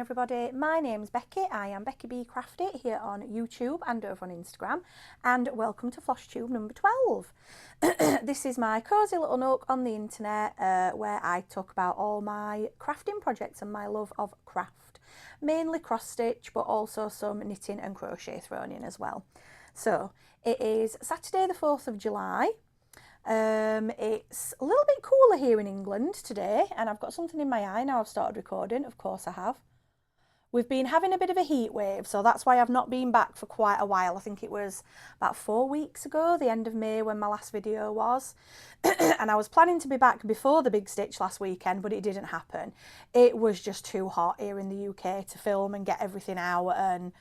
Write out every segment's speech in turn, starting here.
everybody, my name's Becky. I am Becky B Crafty here on YouTube and over on Instagram, and welcome to Flosstube number 12. This is my cosy little nook on the internet where I talk about all my crafting projects and my love of craft, mainly cross stitch but also some knitting and crochet thrown in as well. So it is Saturday the 4th of July. It's a little bit cooler here in England today, and I've got something in my eye now I've started recording. Of course I have. We've been having a bit of a heat wave, so that's why I've not been back for quite a while. I think it was about 4 weeks ago, the end of May, when my last video was. And I was planning to be back before the big stitch last weekend, but it didn't happen. It was just too hot here in the UK to film and get everything out, and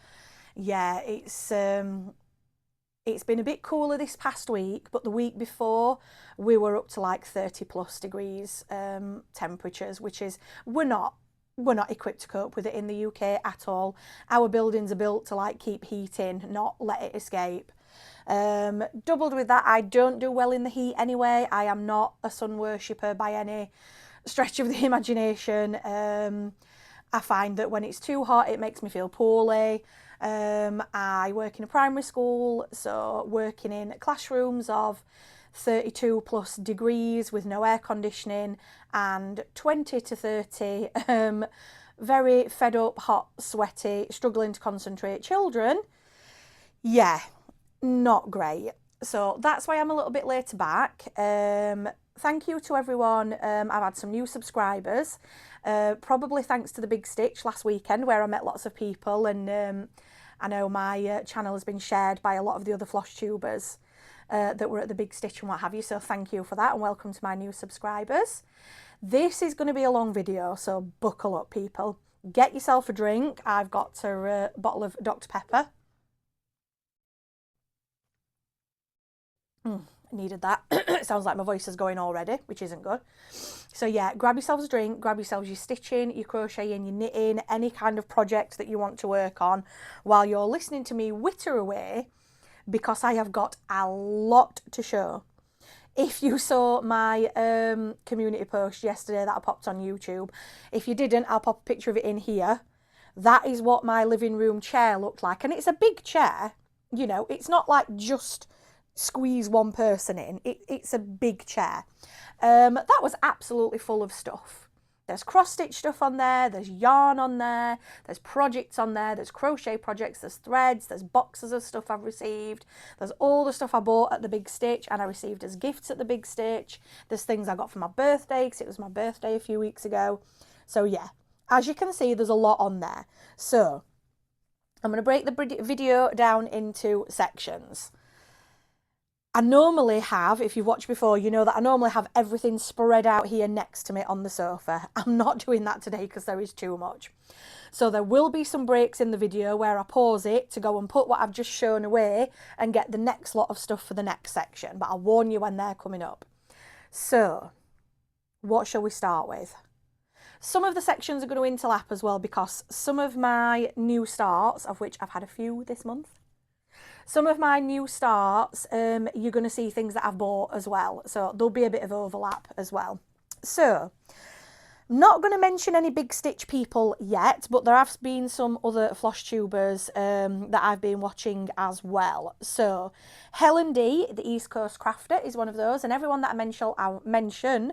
yeah, it's been a bit cooler this past week, but the week before we were up to like 30+ degrees temperatures, which is we're not equipped to cope with it in the UK at all. Our buildings are built to like keep heat in, not let it escape. Doubled with that, I don't do well in the heat anyway. I am not a sun worshipper by any stretch of the imagination. I find that when it's too hot, it makes me feel poorly. I work in a primary school, so working in classrooms of 32+ degrees with no air conditioning and 20 to 30 very fed up, hot, sweaty, struggling to concentrate children. Yeah, not great. So that's why I'm a little bit later back. Thank you to everyone. I've had some new subscribers, probably thanks to the big stitch last weekend where I met lots of people, and I know my channel has been shared by a lot of the other Flosstubers that were at the big stitch and what have you, so thank you for that and welcome to my new subscribers. This is going to be a long video, so buckle up people. Get yourself a drink. I've got a bottle of Dr. Pepper. Needed that. It sounds like my voice is going already, which isn't good. So yeah, grab yourselves a drink, grab yourselves your stitching, your crocheting, your knitting, any kind of project that you want to work on while you're listening to me witter away, because I have got a lot to show. If you saw my community post yesterday that I popped on YouTube, if you didn't, I'll pop a picture of it in here. That is what my living room chair looked like, and it's a big chair, you know, it's not like just squeeze one person in. It's a big chair. That was absolutely full of stuff. There's cross-stitch stuff on there, there's yarn on there, there's projects on there, there's crochet projects, there's threads, there's boxes of stuff I've received, there's all the stuff I bought at the big stitch and I received as gifts at the big stitch, there's things I got for my birthday because it was my birthday a few weeks ago. So yeah, as you can see, there's a lot on there. So I'm going to break the video down into sections. I normally have, if you've watched before, you know that I normally have everything spread out here next to me on the sofa. I'm not doing that today because there is too much. So there will be some breaks in the video where I pause it to go and put what I've just shown away and get the next lot of stuff for the next section. But I'll warn you when they're coming up. So, what shall we start with? Some of the sections are going to interlap as well because some of my new starts, of which I've had a few this month, some of my new starts, you're going to see things that I've bought as well. So there'll be a bit of overlap as well. So, not going to mention any big stitch people yet, but there have been some other Flosstubers that I've been watching as well. So, Helen D, the East Coast Crafter, is one of those. And everyone that I mention,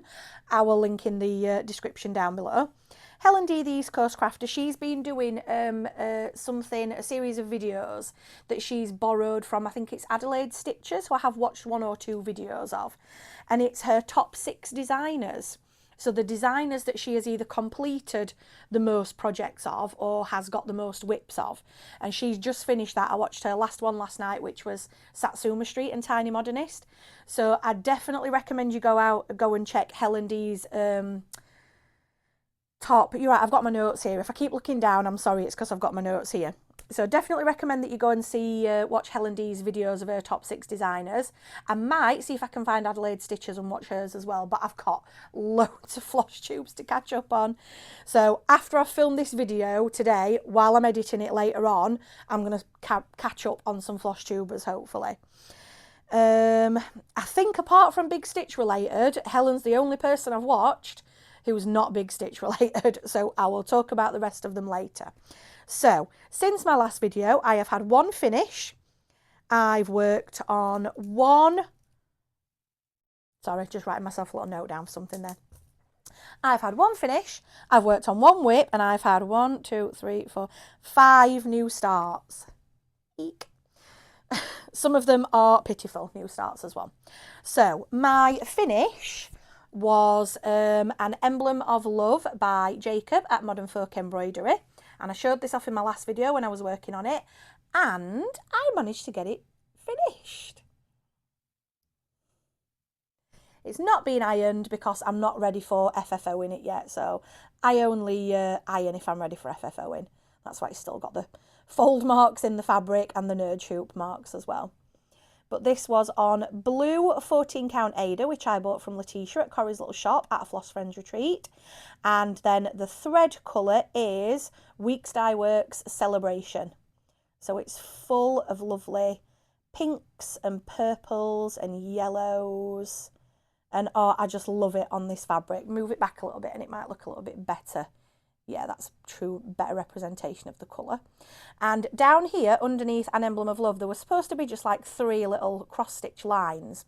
I will link in the description down below. Helen D, the East Coast Crafter, she's been doing a series of videos that she's borrowed from, I think it's Adelaide Stitchers, who I have watched 1 or 2 videos of. And it's her top 6 designers. So the designers that she has either completed the most projects of or has got the most whips of. And she's just finished that. I watched her last one last night, which was Satsuma Street and Tiny Modernist. So I definitely recommend you go and check Helen D's top. You're right, I've got my notes here. If I keep looking down, I'm sorry, it's because I've got my notes here. So definitely recommend that you go and watch Helen D's videos of her top 6 designers. I might see if I can find Adelaide Stitchers and watch hers as well, but I've got loads of Flosstubes to catch up on. So after I've filmed this video today, while I'm editing it later on, I'm going to catch up on some Flosstubers hopefully. I think apart from big stitch related, Helen's the only person I've watched who's not big stitch related, so I will talk about the rest of them later. So since my last video, I have had one finish. I've worked on one, sorry, just writing myself a little note down for something there. I've had one finish, I've worked on one whip, and I've had 1, 2, 3, 4, 5 new starts. Eek. Some of them are pitiful new starts as well. So my finish was an Emblem of Love by Jacob at Modern Folk Embroidery. And I showed this off in my last video when I was working on it. And I managed to get it finished. It's not been ironed because I'm not ready for FFO in it yet. So I only iron if I'm ready for FFO in. That's why it's still got the fold marks in the fabric and the nerd hoop marks as well. But this was on blue 14 count Ada, which I bought from Letitia at Corrie's Little Shop at a Floss Friends retreat. And then the thread colour is Weeks Dye Works Celebration. So it's full of lovely pinks and purples and yellows. And oh, I just love it on this fabric. Move it back a little bit and it might look a little bit better. Yeah, that's true, better representation of the colour. And down here, underneath An Emblem of Love, there was supposed to be just like 3 little cross-stitch lines.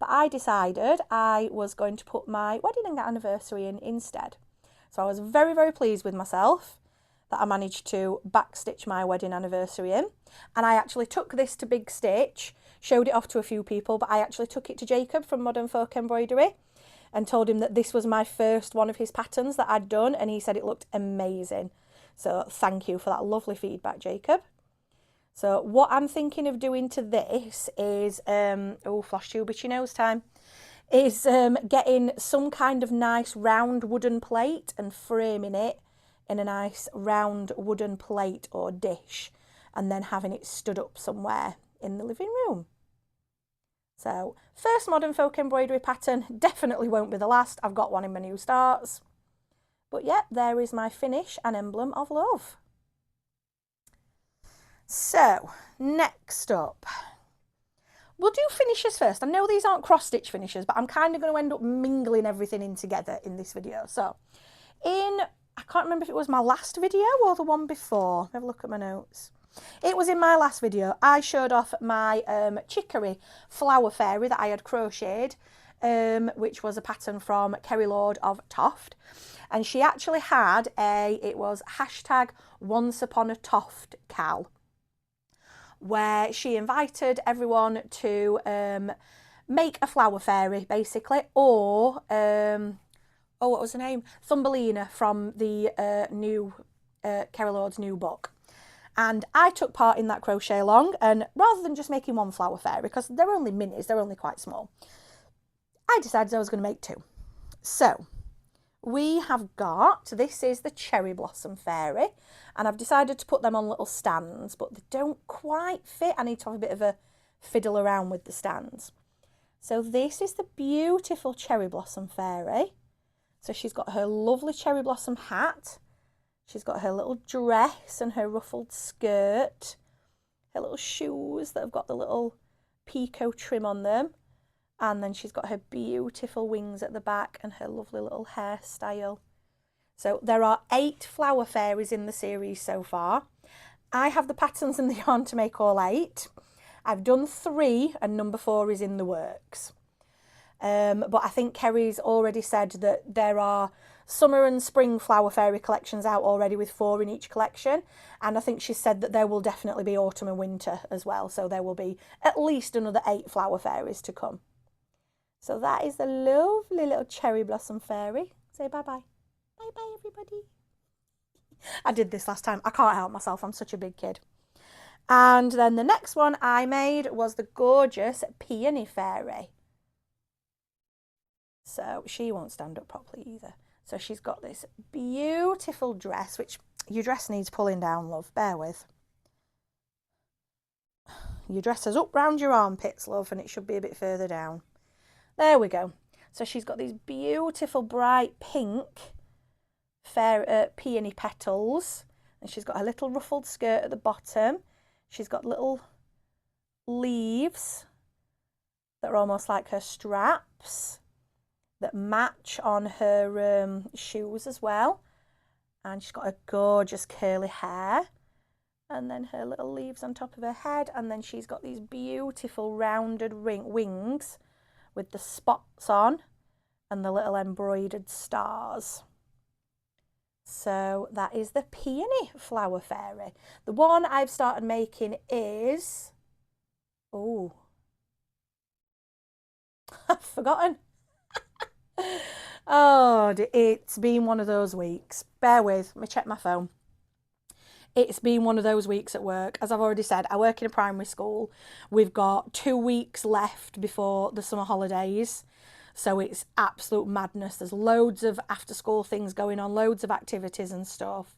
But I decided I was going to put my wedding anniversary in instead. So I was very, very pleased with myself that I managed to backstitch my wedding anniversary in. And I actually took this to Big Stitch, showed it off to a few people, but I actually took it to Jacob from Modern Folk Embroidery and told him that this was my first one of his patterns that I'd done, and he said it looked amazing. So thank you for that lovely feedback, Jacob. So what I'm thinking of doing to this is, Flosstube itchy nose time, is getting some kind of nice round wooden plate and framing it in a nice round wooden plate or dish, and then having it stood up somewhere in the living room. So, first Modern Folk Embroidery pattern, definitely won't be the last. I've got one in my new starts. But yeah, there is my finish, An Emblem of Love. So, next up, we'll do finishes first. I know these aren't cross-stitch finishes, but I'm kind of going to end up mingling everything in together in this video. So, I can't remember if it was my last video or the one before. Have a look at my notes. It was in my last video. I showed off my chicory flower fairy that I had crocheted, which was a pattern from Kerry Lord of Toft. And she actually had it was hashtag Once Upon a Toft Cal, where she invited everyone to make a flower fairy, basically, or, what was her name? Thumbelina from the new Kerry Lord's new book. And I took part in that crochet along, and rather than just making one flower fairy, because they're only minis, they're only quite small, I decided I was going to make 2. So we have got, this is the Cherry Blossom Fairy, and I've decided to put them on little stands, but they don't quite fit. I need to have a bit of a fiddle around with the stands. So this is the beautiful Cherry Blossom Fairy. So she's got her lovely cherry blossom hat. She's got her little dress and her ruffled skirt, her little shoes that have got the little picot trim on them. And then she's got her beautiful wings at the back and her lovely little hairstyle. So there are 8 flower fairies in the series so far. I have the patterns and the yarn to make all 8. I've done 3 and number 4 is in the works. But I think Kerry's already said that there are summer and spring flower fairy collections out already with 4 in each collection, and I think she said that there will definitely be autumn and winter as well, so there will be at least another 8 flower fairies to come. So that is the lovely little Cherry Blossom Fairy. Say bye-bye. Bye-bye, everybody. I did this last time. I can't help myself. I'm such a big kid. And then the next one I made was the gorgeous Peony Fairy. So she won't stand up properly either. So she's got this beautiful dress, which your dress needs pulling down, love. Bear with. Your dress is up round your armpits, love, and it should be a bit further down. There we go. So she's got these beautiful bright pink peony petals, and she's got her little ruffled skirt at the bottom. She's got little leaves that are almost like her straps. that match on her shoes as well. And she's got a gorgeous curly hair. And then her little leaves on top of her head. And then she's got these beautiful rounded wings with the spots on and the little embroidered stars. So that is the Peony Flower Fairy. The one I've started making is... Oh, I've forgotten. Oh, it's been one of those weeks. Bear with, let me check my phone. It's been one of those weeks at work. As I've already said, I work in a primary school. We've got 2 weeks left before the summer holidays. So it's absolute madness. There's loads of after school things going on, loads of activities and stuff.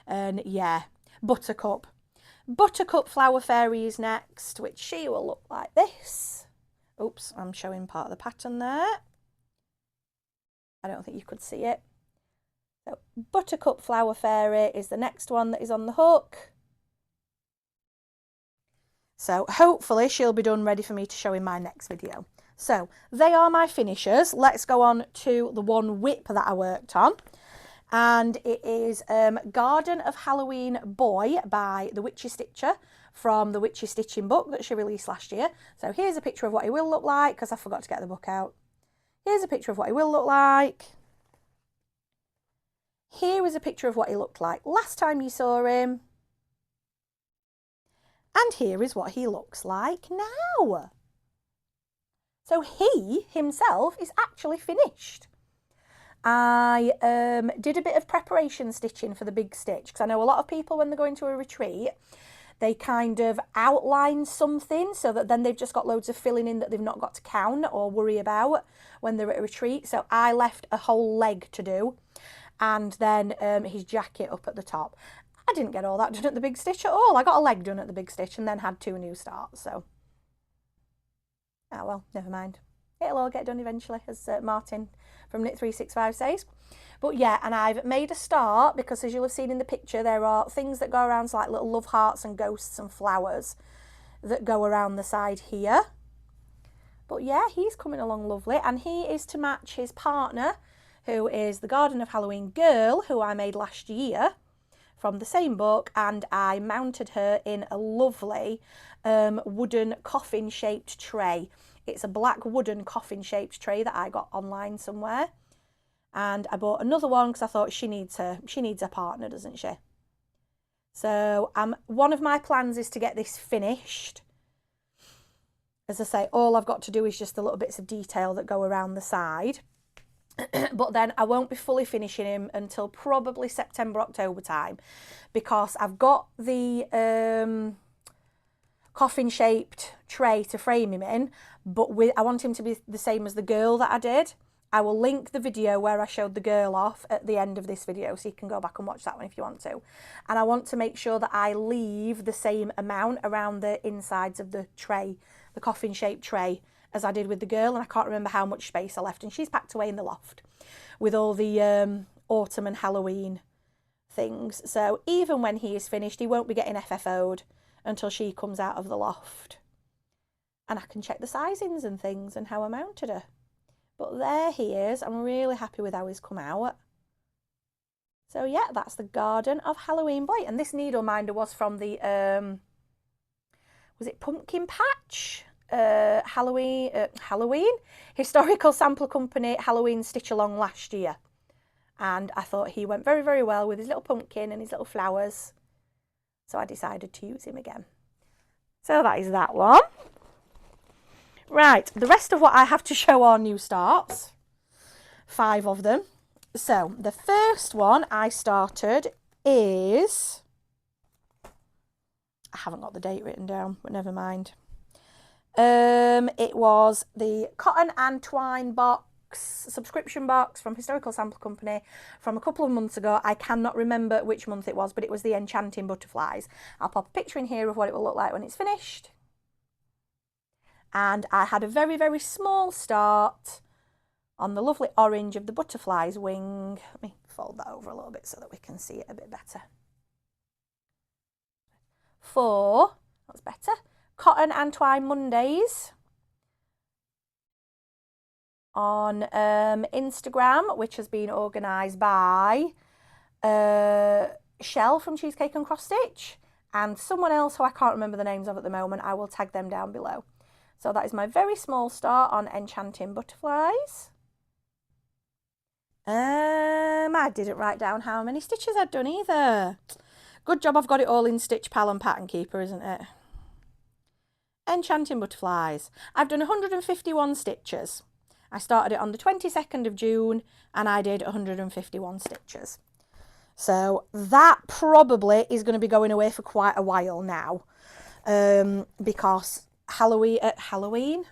And yeah, Buttercup. Buttercup Flower Fairy is next, which she will look like this. Oops, I'm showing part of the pattern there. I don't think you could see it. So Buttercup Flower Fairy is the next one that is on the hook. So hopefully she'll be done ready for me to show in my next video. So they are my finishers. Let's go on to the one whip that I worked on. And it is Garden of Halloween Boy by the Witchy Stitcher from the Witchy Stitching book that she released last year. So here's a picture of what he will look like, because I forgot to get the book out. Here's a picture of what he will look like. Here is a picture of what he looked like last time you saw him. And here is what he looks like now. So he himself is actually finished. I did a bit of preparation stitching for the big stitch, because I know a lot of people, when they're going to a retreat, they kind of outline something so that then they've just got loads of filling in that they've not got to count or worry about when they're at a retreat. So I left a whole leg to do, and then his jacket up at the top. I didn't get all that done at the big stitch at all. I got a leg done at the big stitch and then had 2 new starts. So, oh well, never mind. It'll all get done eventually, as Martin from Knit 365 says. But yeah, and I've made a start, because as you'll have seen in the picture, there are things that go around, so like little love hearts and ghosts and flowers that go around the side here. But yeah, he's coming along lovely, and he is to match his partner, who is the Garden of Halloween Girl, who I made last year from the same book, and I mounted her in a lovely wooden coffin shaped tray. It's a black wooden coffin shaped tray that I got online somewhere, and I bought another one because I thought she needs a partner, doesn't she? So one of my plans is to get this finished. As I say, all I've got to do is just the little bits of detail that go around the side. But then I won't be fully finishing him until probably September, October time, because I've got the coffin shaped tray to frame him in, but I want him to be the same as the girl that I did. I will link the video where I showed the girl off at the end of this video, so you can go back and watch that one if you want to. And I want to make sure that I leave the same amount around the insides of the tray, the coffin shaped tray, as I did with the girl, and I can't remember how much space I left, and she's packed away in the loft with all the autumn and Halloween things. So even when he is finished, he won't be getting FFO'd until she comes out of the loft, and I can check the sizings and things and how I mounted her. But there he is. I'm really happy with how he's come out. So yeah, that's the Garden of Halloween Boy, and this needle minder was from the was it Pumpkin Patch? Halloween Historical Sampler Company Halloween Stitch Along last year, and I thought he went very, very well with his little pumpkin and his little flowers, so I decided to use him again. So that is that one. Right, the rest of what I have to show are new starts, 5 of them. So the first one I started is, I haven't got the date written down, but never mind. It was the Cotton and Twine box, subscription box from Historical Sampler Company from a couple of months ago. I cannot remember which month it was, but it was the Enchanting butterflies. I'll pop a picture in here of what it will look like when it's finished. And I had a very, very small start on the lovely orange of the butterfly's wing. Let me fold that over a little bit so that we can see it a bit better. 4, that's better. Cotton and Twine Mondays. on Instagram, which has been organised by Shell from Cheesecake and Cross Stitch and someone else who I can't remember the names of at the moment. I will tag them down below. So that is my very small start on Enchanting butterflies. I didn't write down how many stitches I'd done either. Good job I've got it all in Stitch Pal and Pattern Keeper, isn't it? Enchanting butterflies. I've done 151 stitches. I started it on the 22nd of June and I did 151 stitches. So that probably is going to be going away for quite a while now, because Halloween,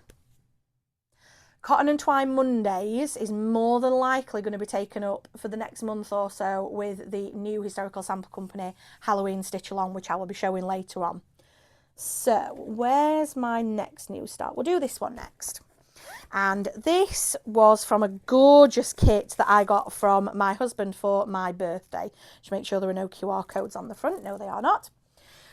Cotton and Twine Mondays is more than likely going to be taken up for the next month or so with the new Historical Sample Company Halloween Stitch Along, which I will be showing later on. So where's my next new start? We'll do this one next. And this was from a gorgeous kit that I got from my husband for my birthday. Just make sure there are no QR codes on the front. No, they are not.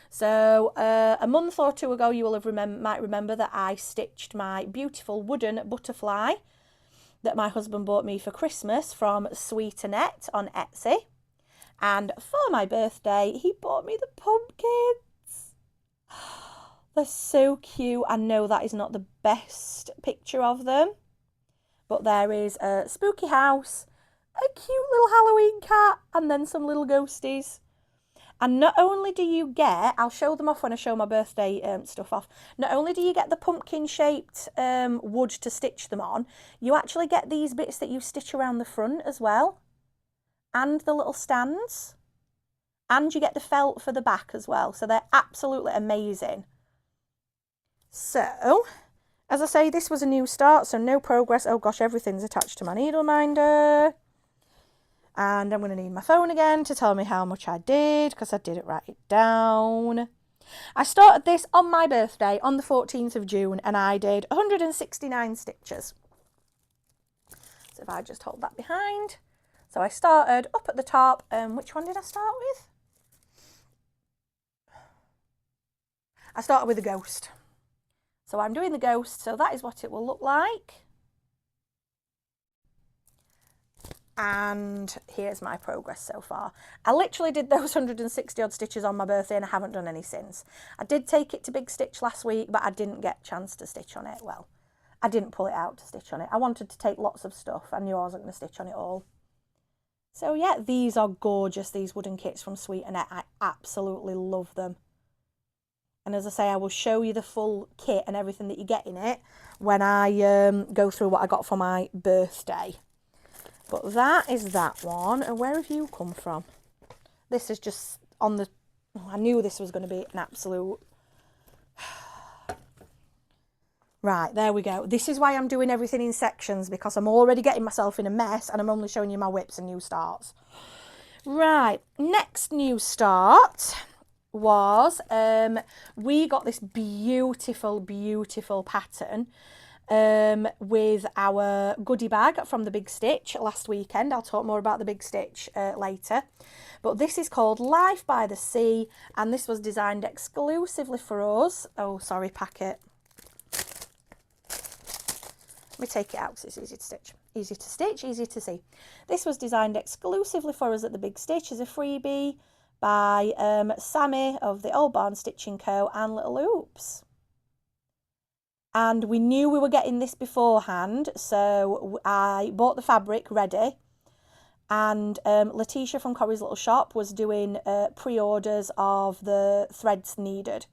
So a month or two ago, you will have might remember that I stitched my beautiful wooden butterfly that my husband bought me for Christmas from Sweet Annet on Etsy. And for my birthday, he bought me the pumpkins. They're so cute. I know that is not the best picture of them, but there is a spooky house, a cute little Halloween cat, and then some little ghosties. And not only do you get, I'll show them off when I show my birthday stuff off, not only do you get the pumpkin-shaped wood to stitch them on, you actually get these bits that you stitch around the front as well, and the little stands, and you get the felt for the back as well. So they're absolutely amazing. So, as I say, this was a new start, so no progress. Oh gosh, everything's attached to my needle minder. And I'm going to need my phone again to tell me how much I did, because I didn't write it down. I started this on my birthday on the 14th of June, and I did 169 stitches. So if I just hold that behind. So I started up at the top. Which one did I start with? I started with the ghost. So I'm doing the ghost, so that is what it will look like. And here's my progress so far. I literally did those 160 odd stitches on my birthday and I haven't done any since. I did take it to Big Stitch last week, but I didn't get a chance to stitch on it. Well, I didn't pull it out to stitch on it. I wanted to take lots of stuff. I knew I wasn't going to stitch on it all. So yeah, these are gorgeous, these wooden kits from Sweet Annet. I absolutely love them. And as I say, I will show you the full kit and everything that you get in it when I go through what I got for my birthday. But that is that one. And where have you come from? This is just on the... Oh, I knew this was going to be an absolute... Right, there we go. This is why I'm doing everything in sections, because I'm already getting myself in a mess and I'm only showing you my whips and new starts. Right, next new start was... we got this beautiful, beautiful pattern with our goodie bag from the Big Stitch last weekend. I'll talk more about the Big Stitch later. But this is called Life by the Sea, and this was designed exclusively for us. Oh, sorry, packet. Let me take it out because it's easy to stitch. Easy to stitch, easy to see. This was designed exclusively for us at the Big Stitch as a freebie by Sammy of the Old Barn Stitching Co. and Little Oops. And we knew we were getting this beforehand, so I bought the fabric ready. And Letitia from Corrie's Little Shop was doing pre-orders of the threads needed,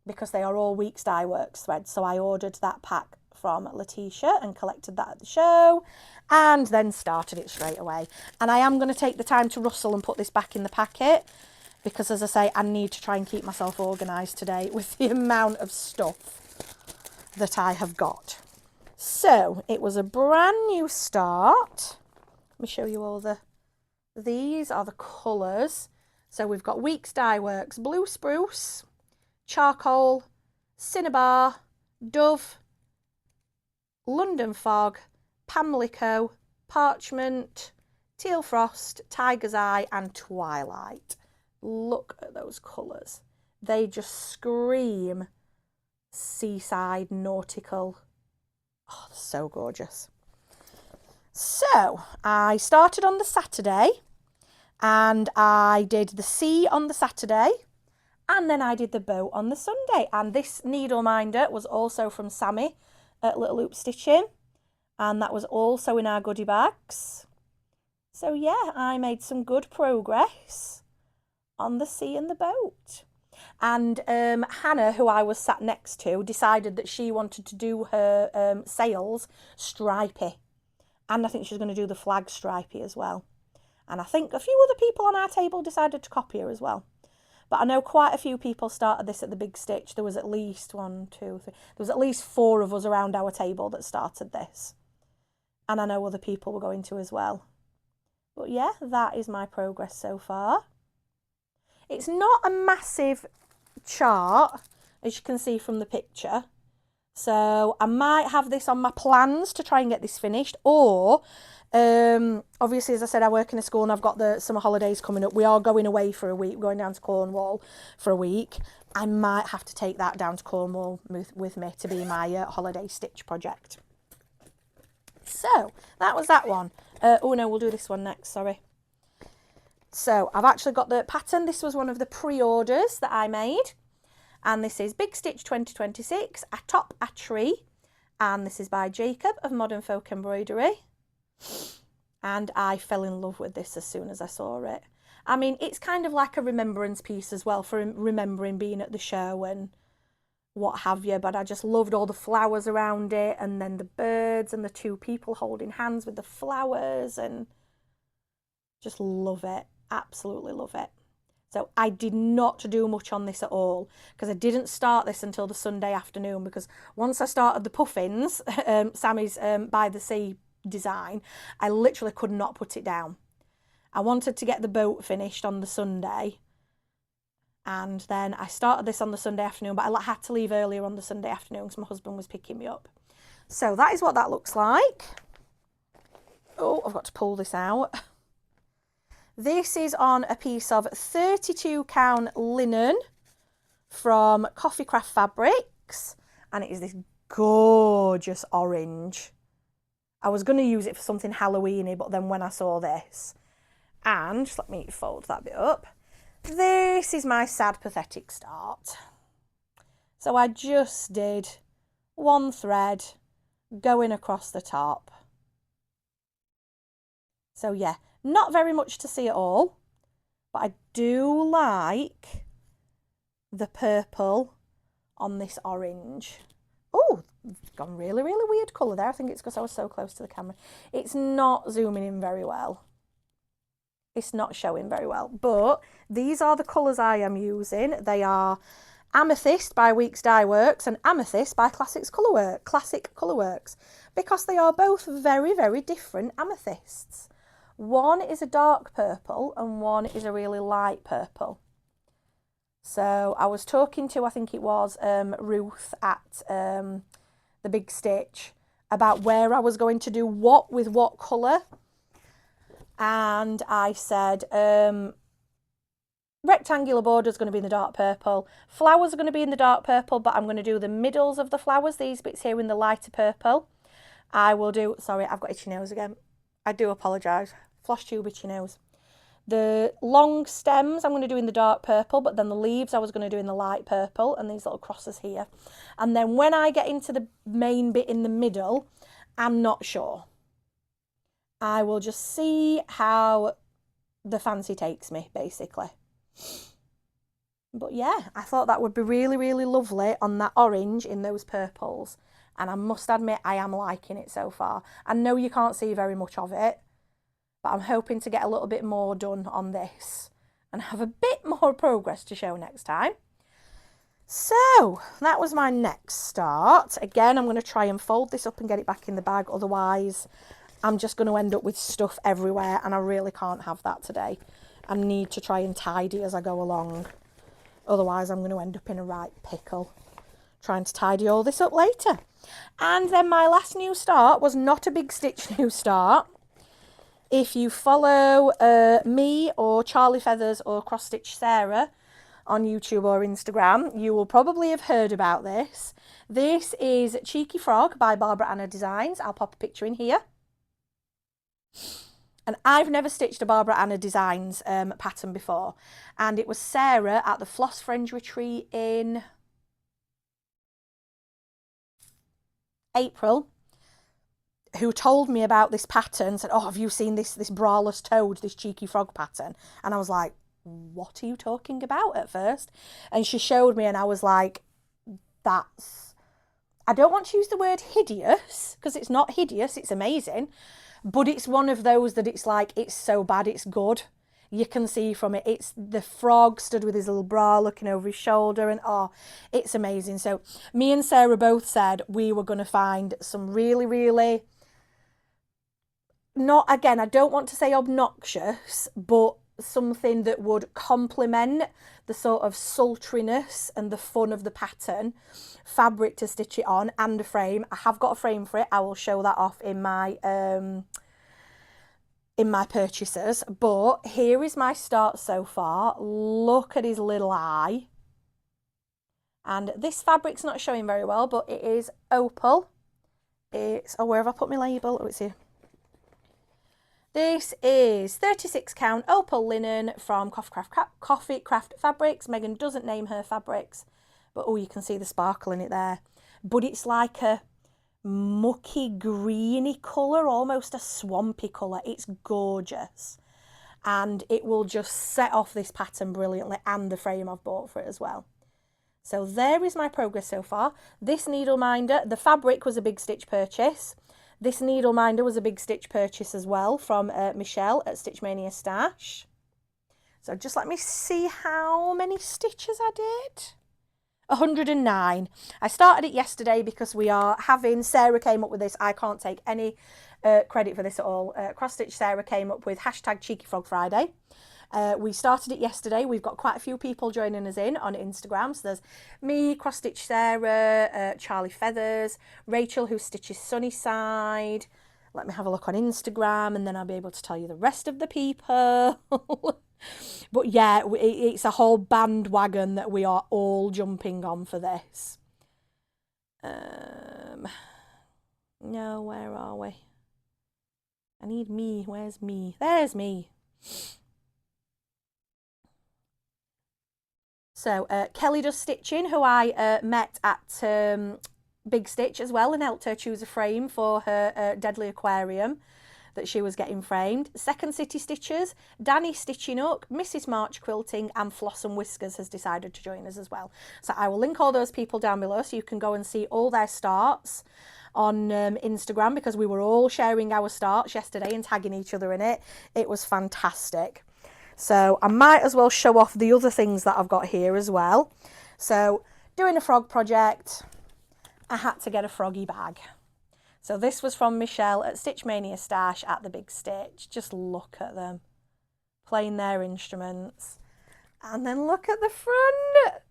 because they are all Weeks Dye Works threads. So I ordered that pack from Letitia and collected that at the show and then started it straight away. And I am going to take the time to rustle and put this back in the packet, because as I say, I need to try and keep myself organised today with the amount of stuff that I have got. So it was a brand new start. Let me show you all these are the colours. So we've got Weeks Dye Works Blue Spruce, Charcoal, Cinnabar, Dove, London Fog, Pamlico, Parchment, Teal Frost, Tiger's Eye and Twilight. Look at those colours. They just scream seaside nautical. Oh, they're so gorgeous. So I started on the Saturday and I did the sea on the Saturday and then I did the boat on the Sunday. And this needle minder was also from Sammy at Little Loop Stitching, and that was also in our goodie bags. So yeah, I made some good progress on the sea and the boat. And Hannah, who I was sat next to, decided that she wanted to do her sails stripy. And I think she's going to do the flag stripy as well. And I think a few other people on our table decided to copy her as well. But I know quite a few people started this at the Big Stitch. There was at least 1, 2, 3. There was at least 4 of us around our table that started this. And I know other people were going to as well. But yeah, that is my progress so far. It's not a massive chart, as you can see from the picture. So I might have this on my plans to try and get this finished, or obviously, as I said, I work in a school and I've got the summer holidays coming up. We are going away for a week. We're going down to Cornwall for a week. I might have to take that down to Cornwall with me to be my holiday stitch project. So that was that one. Oh no, we'll do this one next, sorry. So I've actually got the pattern. This was one of the pre-orders that I made. And this is Big Stitch 2026, Atop a Tree. And this is by Jacob of Modern Folk Embroidery. And I fell in love with this as soon as I saw it. I mean, it's kind of like a remembrance piece as well for remembering being at the show and what have you. But I just loved all the flowers around it, and then the birds and the 2 people holding hands with the flowers, and just love it. Absolutely love it. So I did not do much on this at all, because I didn't start this until the Sunday afternoon, because once I started the puffins, Sammy's By the Sea design, I literally could not put it down. I wanted to get the boat finished on the Sunday, and then I started this on the Sunday afternoon, but I had to leave earlier on the Sunday afternoon because my husband was picking me up. So that is what that looks like. Oh, I've got to pull this out. This is on a piece of 32 count linen from Coffee Craft Fabrics, and it is this gorgeous orange. I was going to use it for something Halloweeny, but then when I saw this, and just let me fold that bit up, this is my sad pathetic start. So I just did 1 thread going across the top. So yeah, not very much to see at all, but I do like the purple on this orange. Oh, it's gone really, really weird colour there. I think it's because I was so close to the camera. It's not zooming in very well. It's not showing very well, but these are the colours I am using. They are Amethyst by Weeks Dye Works and Amethyst by Classic Colourworks, because they are both very, very different amethysts. One is a dark purple and one is a really light purple. So I was talking to, I think it was Ruth at the Big Stitch, about where I was going to do what with what colour. And I said rectangular border is going to be in the dark purple. Flowers are going to be in the dark purple, but I'm going to do the middles of the flowers, these bits here, in the lighter purple. I will do, sorry, I've got itchy nose again. I do apologise. Flosstube itchy nose. The long stems I'm going to do in the dark purple, but then the leaves I was going to do in the light purple, and these little crosses here. And then when I get into the main bit in the middle, I'm not sure. I will just see how the fancy takes me, basically. But yeah, I thought that would be really, really lovely on that orange in those purples. And I must admit, I am liking it so far. I know you can't see very much of it, but I'm hoping to get a little bit more done on this and have a bit more progress to show next time. So that was my next start. Again, I'm going to try and fold this up and get it back in the bag. Otherwise, I'm just going to end up with stuff everywhere, and I really can't have that today. I need to try and tidy as I go along. Otherwise, I'm going to end up in a right pickle trying to tidy all this up later. And then my last new start was not a Big Stitch new start. If you follow me or Charlie Feathers or Cross Stitch Sarah on YouTube or Instagram, you will probably have heard about this. This is Cheeky Frog by Barbara Anna Designs. I'll pop a picture in here. And I've never stitched a Barbara Anna Designs pattern before. And it was Sarah at the Floss Friends retreat in April who told me about this pattern, said, oh, have you seen this braless toad, this cheeky frog pattern? And I was like, what are you talking about at first? And she showed me and I was like, that's, I don't want to use the word hideous because it's not hideous, it's amazing. But it's one of those that it's like, it's so bad, it's good. You can see from it, it's the frog stood with his little bra looking over his shoulder and oh, it's amazing. So me and Sarah both said we were going to find some really, really, not, again, I don't want to say obnoxious, but something that would complement the sort of sultriness and the fun of the pattern, fabric to stitch it on, and a frame. I have got a frame for it. I will show that off in my purchases. But here is my start so far. Look at his little eye. And this fabric's not showing very well, but it is opal. It's, oh, where have I put my label? Oh, it's here. This is 36 count opal linen from Coffee Craft Fabrics. Megan doesn't name her fabrics, but oh, you can see the sparkle in it there. But it's like a mucky greeny colour, almost a swampy colour. It's gorgeous. And it will just set off this pattern brilliantly, and the frame I've bought for it as well. So there is my progress so far. This needle minder, the fabric was a big stitch purchase. This needle minder was a big stitch purchase as well from Michelle at Stitch Mania Stash. So just let me see how many stitches I did. 109. I started it yesterday because we are having, Sarah came up with this. I can't take any credit for this at all. Cross Stitch Sarah came up with hashtag Cheeky Frog Friday. We started it yesterday. We've got quite a few people joining us in on Instagram. So there's me, Cross Stitch Sarah, Charlie Feathers, Rachel who stitches Sunnyside. Let me have a look on Instagram and then I'll be able to tell you the rest of the people. But yeah, it's a whole bandwagon that we are all jumping on for this. No, where are we? I need me. Where's me? There's me. So Kelly does stitching, who I met at Big Stitch as well and helped her choose a frame for her Deadly Aquarium that she was getting framed. Second City Stitchers, Danny Stitching Up, Mrs. March Quilting, and Floss and Whiskers has decided to join us as well. So I will link all those people down below so you can go and see all their starts on Instagram, because we were all sharing our starts yesterday and tagging each other in it. It was fantastic. So I might as well show off the other things that I've got here as well. So doing a frog project, I had to get a froggy bag. So this was from Michelle at Stitch Mania Stash at the Big Stitch. Just look at them playing their instruments. And then look at the front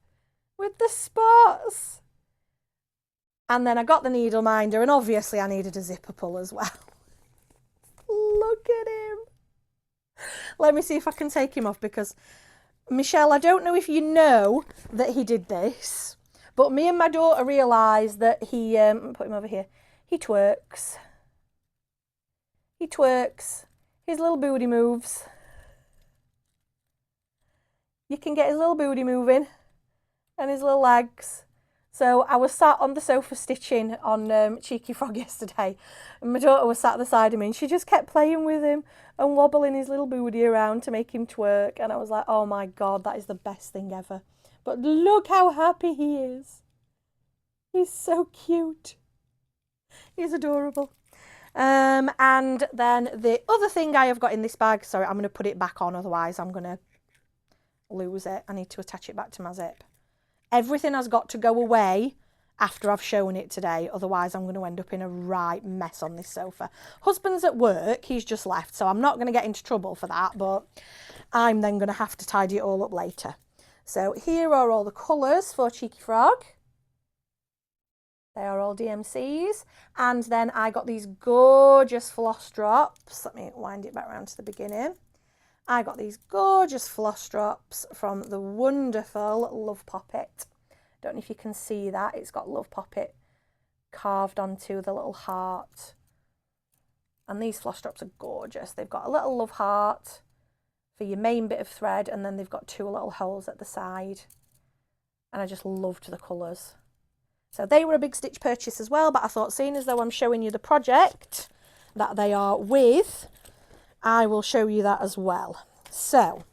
with the spots. And then I got the needle minder, and obviously I needed a zipper pull as well. Look at him. Let me see if I can take him off, because Michelle, I don't know if you know that he did this, but me and my daughter realised that he, put him over here, he twerks. He twerks. His little booty moves. You can get his little booty moving and his little legs. So I was sat on the sofa stitching on Cheeky Frog yesterday, and my daughter was sat at the side of me and she just kept playing with him and wobbling his little booty around to make him twerk, and I was like, oh my God, that is the best thing ever. But look how happy he is. He's so cute. He's adorable. And then the other thing I have got in this bag, sorry, I'm going to put it back on, otherwise I'm going to lose it. I need to attach it back to my zip. Everything has got to go away after I've shown it today, otherwise I'm going to end up in a right mess on this sofa. Husband's at work, he's just left, so I'm not going to get into trouble for that, but I'm then going to have to tidy it all up later. So here are all the colours for Cheeky Frog. They are all DMCs. And then I got these gorgeous floss drops. Let me wind it back around to the beginning. I got these gorgeous floss drops from the wonderful Love Poppet. Don't know if you can see that. It's got Love Poppet carved onto the little heart. And these floss drops are gorgeous. They've got a little love heart for your main bit of thread, and then they've got 2 little holes at the side. And I just loved the colours. So they were a big stitch purchase as well, but I thought, seeing as though I'm showing you the project that they are with, I will show you that as well. So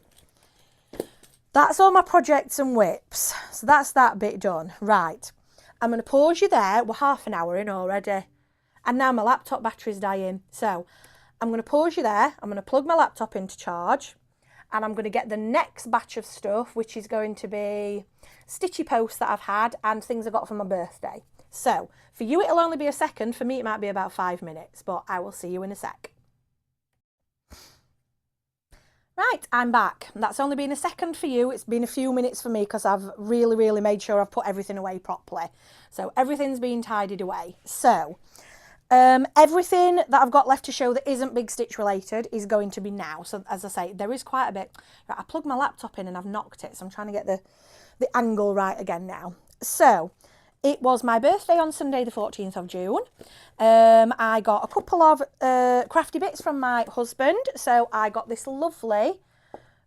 that's all my projects and whips. So that's that bit done. Right. I'm going to pause you there. We're half an hour in already. And now my laptop battery's dying. So I'm going to pause you there. I'm going to plug my laptop into charge. And I'm going to get the next batch of stuff, which is going to be stitchy posts that I've had and things I got for my birthday. So for you, it'll only be a second. For me, it might be about 5 minutes, but I will see you in a sec. Right, I'm back. That's only been a second for you. It's been a few minutes for me because I've really made sure I've put everything away properly. So everything's been tidied away. So everything that I've got left to show that isn't big stitch related is going to be now. So as I say, there is quite a bit. Right, I plugged my laptop in and I've knocked it, so I'm trying to get the angle right again now. So it was my birthday on Sunday the 14th of June. I got a couple of crafty bits from my husband. So I got this lovely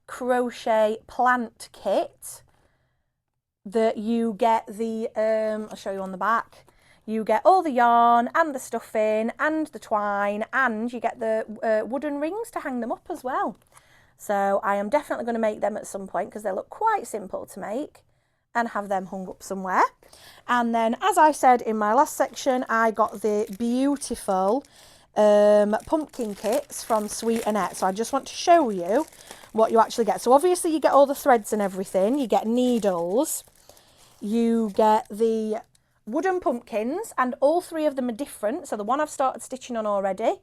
crochet plant kit that you get the, I'll show you on the back. You get all the yarn and the stuffing and the twine, and you get the wooden rings to hang them up as well. So I am definitely going to make them at some point because they look quite simple to make, and have them hung up somewhere. And then, as I said in my last section, I got the beautiful pumpkin kits from Sweet Annet. So I just want to show you what you actually get. So obviously you get all the threads and everything. You get needles. You get the wooden pumpkins, and all 3 of them are different. So the one I've started stitching on already,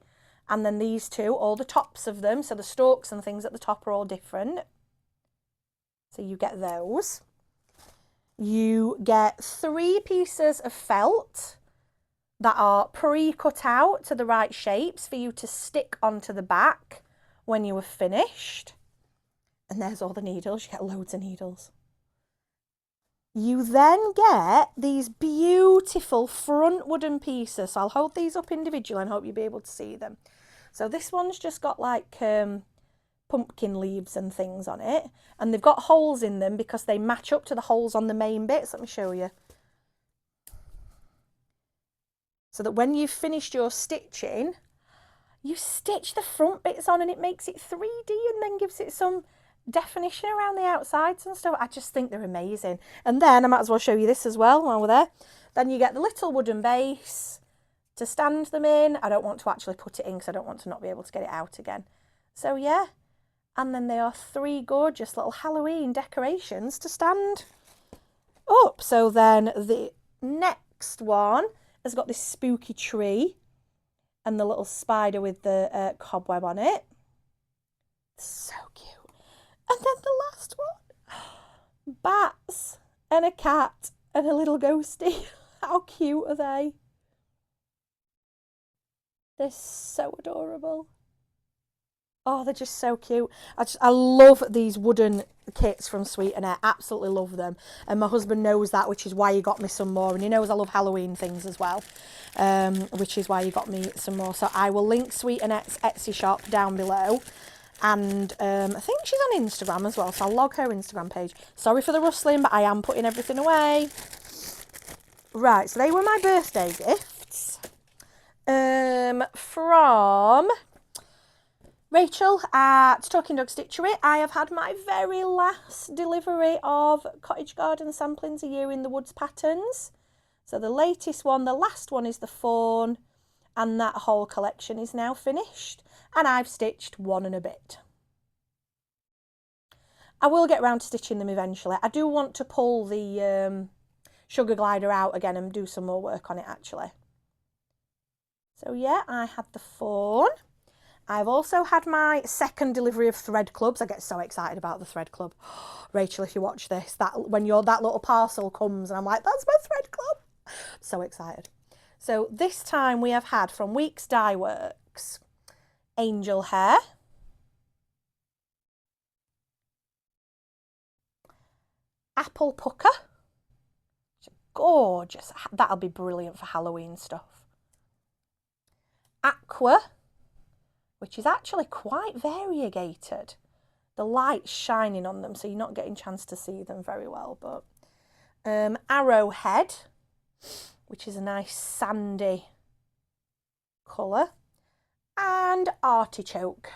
and then these 2, all the tops of them, so the stalks and things at the top are all different. So you get those. You get 3 pieces of felt that are pre-cut out to the right shapes for you to stick onto the back when you have finished. And there's all the needles. You get loads of needles. You then get these beautiful front wooden pieces. So I'll hold these up individually and hope you'll be able to see them. So this one's just got like pumpkin leaves and things on it, and they've got holes in them because they match up to the holes on the main bits. Let me show you. So that when you've finished your stitching, you stitch the front bits on and it makes it 3D and then gives it some definition around the outsides and stuff. I just think they're amazing. And then I might as well show you this as well while we're there. Then you get the little wooden base to stand them in. I don't want to actually put it in because I don't want to not be able to get it out again. So yeah. And then they are 3 gorgeous little Halloween decorations to stand up. So then the next one has got this spooky tree and the little spider with the cobweb on it. So cute. And then the last one, bats and a cat and a little ghosty. How cute are they? They're so adorable. Oh, they're just so cute. I love these wooden kits from Sweet Annet. Absolutely love them. And my husband knows that, which is why he got me some more. And he knows I love Halloween things as well, which is why he got me some more. So I will link Sweet Annet's Etsy shop down below. And I think she's on Instagram as well, so I'll log her Instagram page. Sorry for the rustling, but I am putting everything away. Right, so they were my birthday gifts. From Rachel at Talking Dog Stitchery, I have had my very last delivery of Cottage Garden Samplings A Year in the Woods patterns. So the latest one, the last one is the fawn, and that whole collection is now finished. And I've stitched 1 and a bit. I will get round to stitching them eventually. I do want to pull the sugar glider out again and do some more work on it actually. So yeah, I had the fawn. I've also had my second delivery of thread clubs. I get so excited about the thread club. Rachel, if you watch this, that when that little parcel comes and I'm like, that's my thread club. So excited. So this time we have had from Weeks Dye Works, angel hair, apple pucker, gorgeous. That'll be brilliant for Halloween stuff. Aqua, which is actually quite variegated. The light's shining on them, so you're not getting a chance to see them very well. But Arrowhead, which is a nice sandy colour, and Artichoke,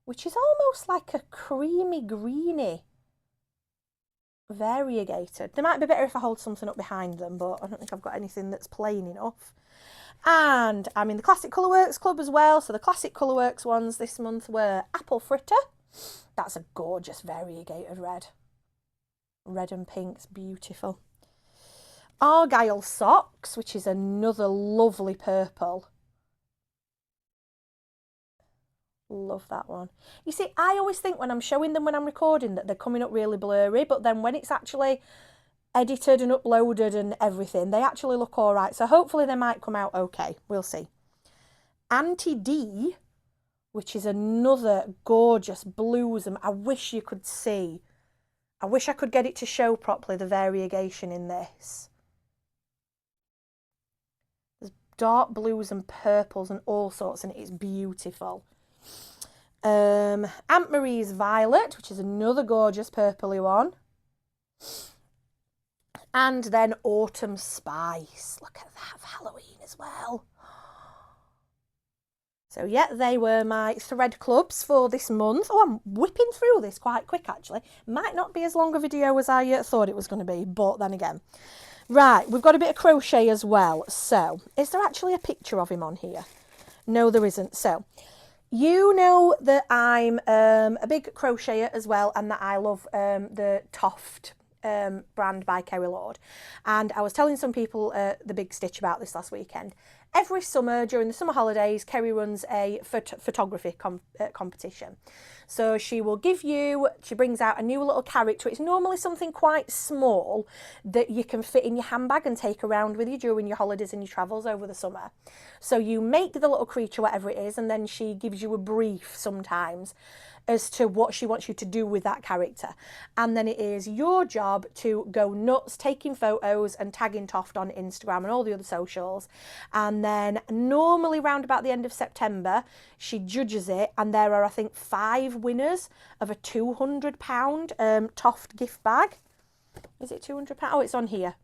which is almost like a creamy greeny variegated. They might be better if I hold something up behind them, but I don't think I've got anything that's plain enough. And I'm in the Classic Colourworks Club as well. So the Classic Colourworks ones this month were Apple Fritter. That's a gorgeous variegated red. Red and pink, it's beautiful. Argyle Socks, which is another lovely purple. Love that one. You see, I always think when I'm showing them when I'm recording that they're coming up really blurry, but then when it's actually edited and uploaded and everything, they actually look all right. So hopefully they might come out okay. We'll see. Anti-D, which is another gorgeous blues. I wish you could see. I wish I could get it to show properly the variegation in this. There's dark blues and purples and all sorts, and it's beautiful. Aunt Marie's Violet, which is another gorgeous purpley one. And then Autumn Spice. Look at that, for Halloween as well. So yeah, they were my thread clubs for this month. Oh, I'm whipping through this quite quick actually. Might not be as long a video as I thought it was going to be, but then again. Right, we've got a bit of crochet as well. So, is there actually a picture of him on here? No, there isn't. So, you know that I'm a big crocheter as well, and that I love the Toft brand by Kerry Lord. And I was telling some people the Big Stitch about this last weekend. Every summer, during the summer holidays, Kerry runs a photography competition. So she brings out a new little character. It's normally something quite small that you can fit in your handbag and take around with you during your holidays and your travels over the summer. So you make the little creature, whatever it is, and then she gives you a brief sometimes as to what she wants you to do with that character. And then it is your job to go nuts, taking photos and tagging Toft on Instagram and all the other socials. And then normally round about the end of September, she judges it, and there are, I think, 5 winners of a £200 Toft gift bag. Is it £200? Oh, it's on here.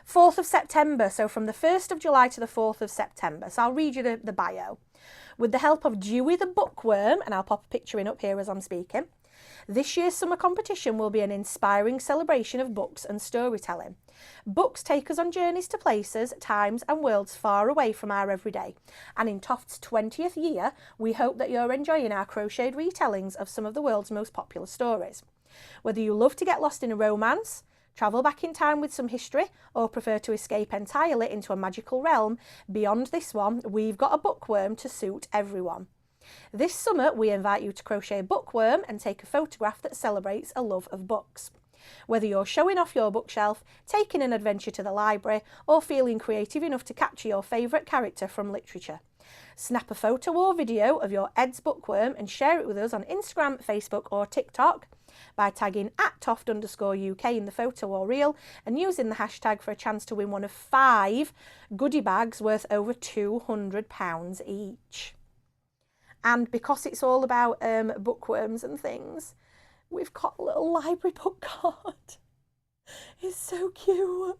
4th of September, so from the 1st of July to the 4th of September. So I'll read you the bio. With the help of Dewey the Bookworm, and I'll pop a picture in up here as I'm speaking, this year's summer competition will be an inspiring celebration of books and storytelling. Books take us on journeys to places, times and worlds far away from our everyday. And in Toft's 20th year, we hope that you're enjoying our crocheted retellings of some of the world's most popular stories. Whether you love to get lost in a romance, travel back in time with some history, or prefer to escape entirely into a magical realm, beyond this one, we've got a bookworm to suit everyone. This summer, we invite you to crochet a bookworm and take a photograph that celebrates a love of books. Whether you're showing off your bookshelf, taking an adventure to the library, or feeling creative enough to capture your favourite character from literature. Snap a photo or video of your Ed's bookworm and share it with us on Instagram, Facebook or TikTok by tagging @Toft_UK in the photo or reel and using the hashtag for a chance to win one of 5 goodie bags worth over £200 each. And because it's all about bookworms and things, we've got a little library book card. It's so cute.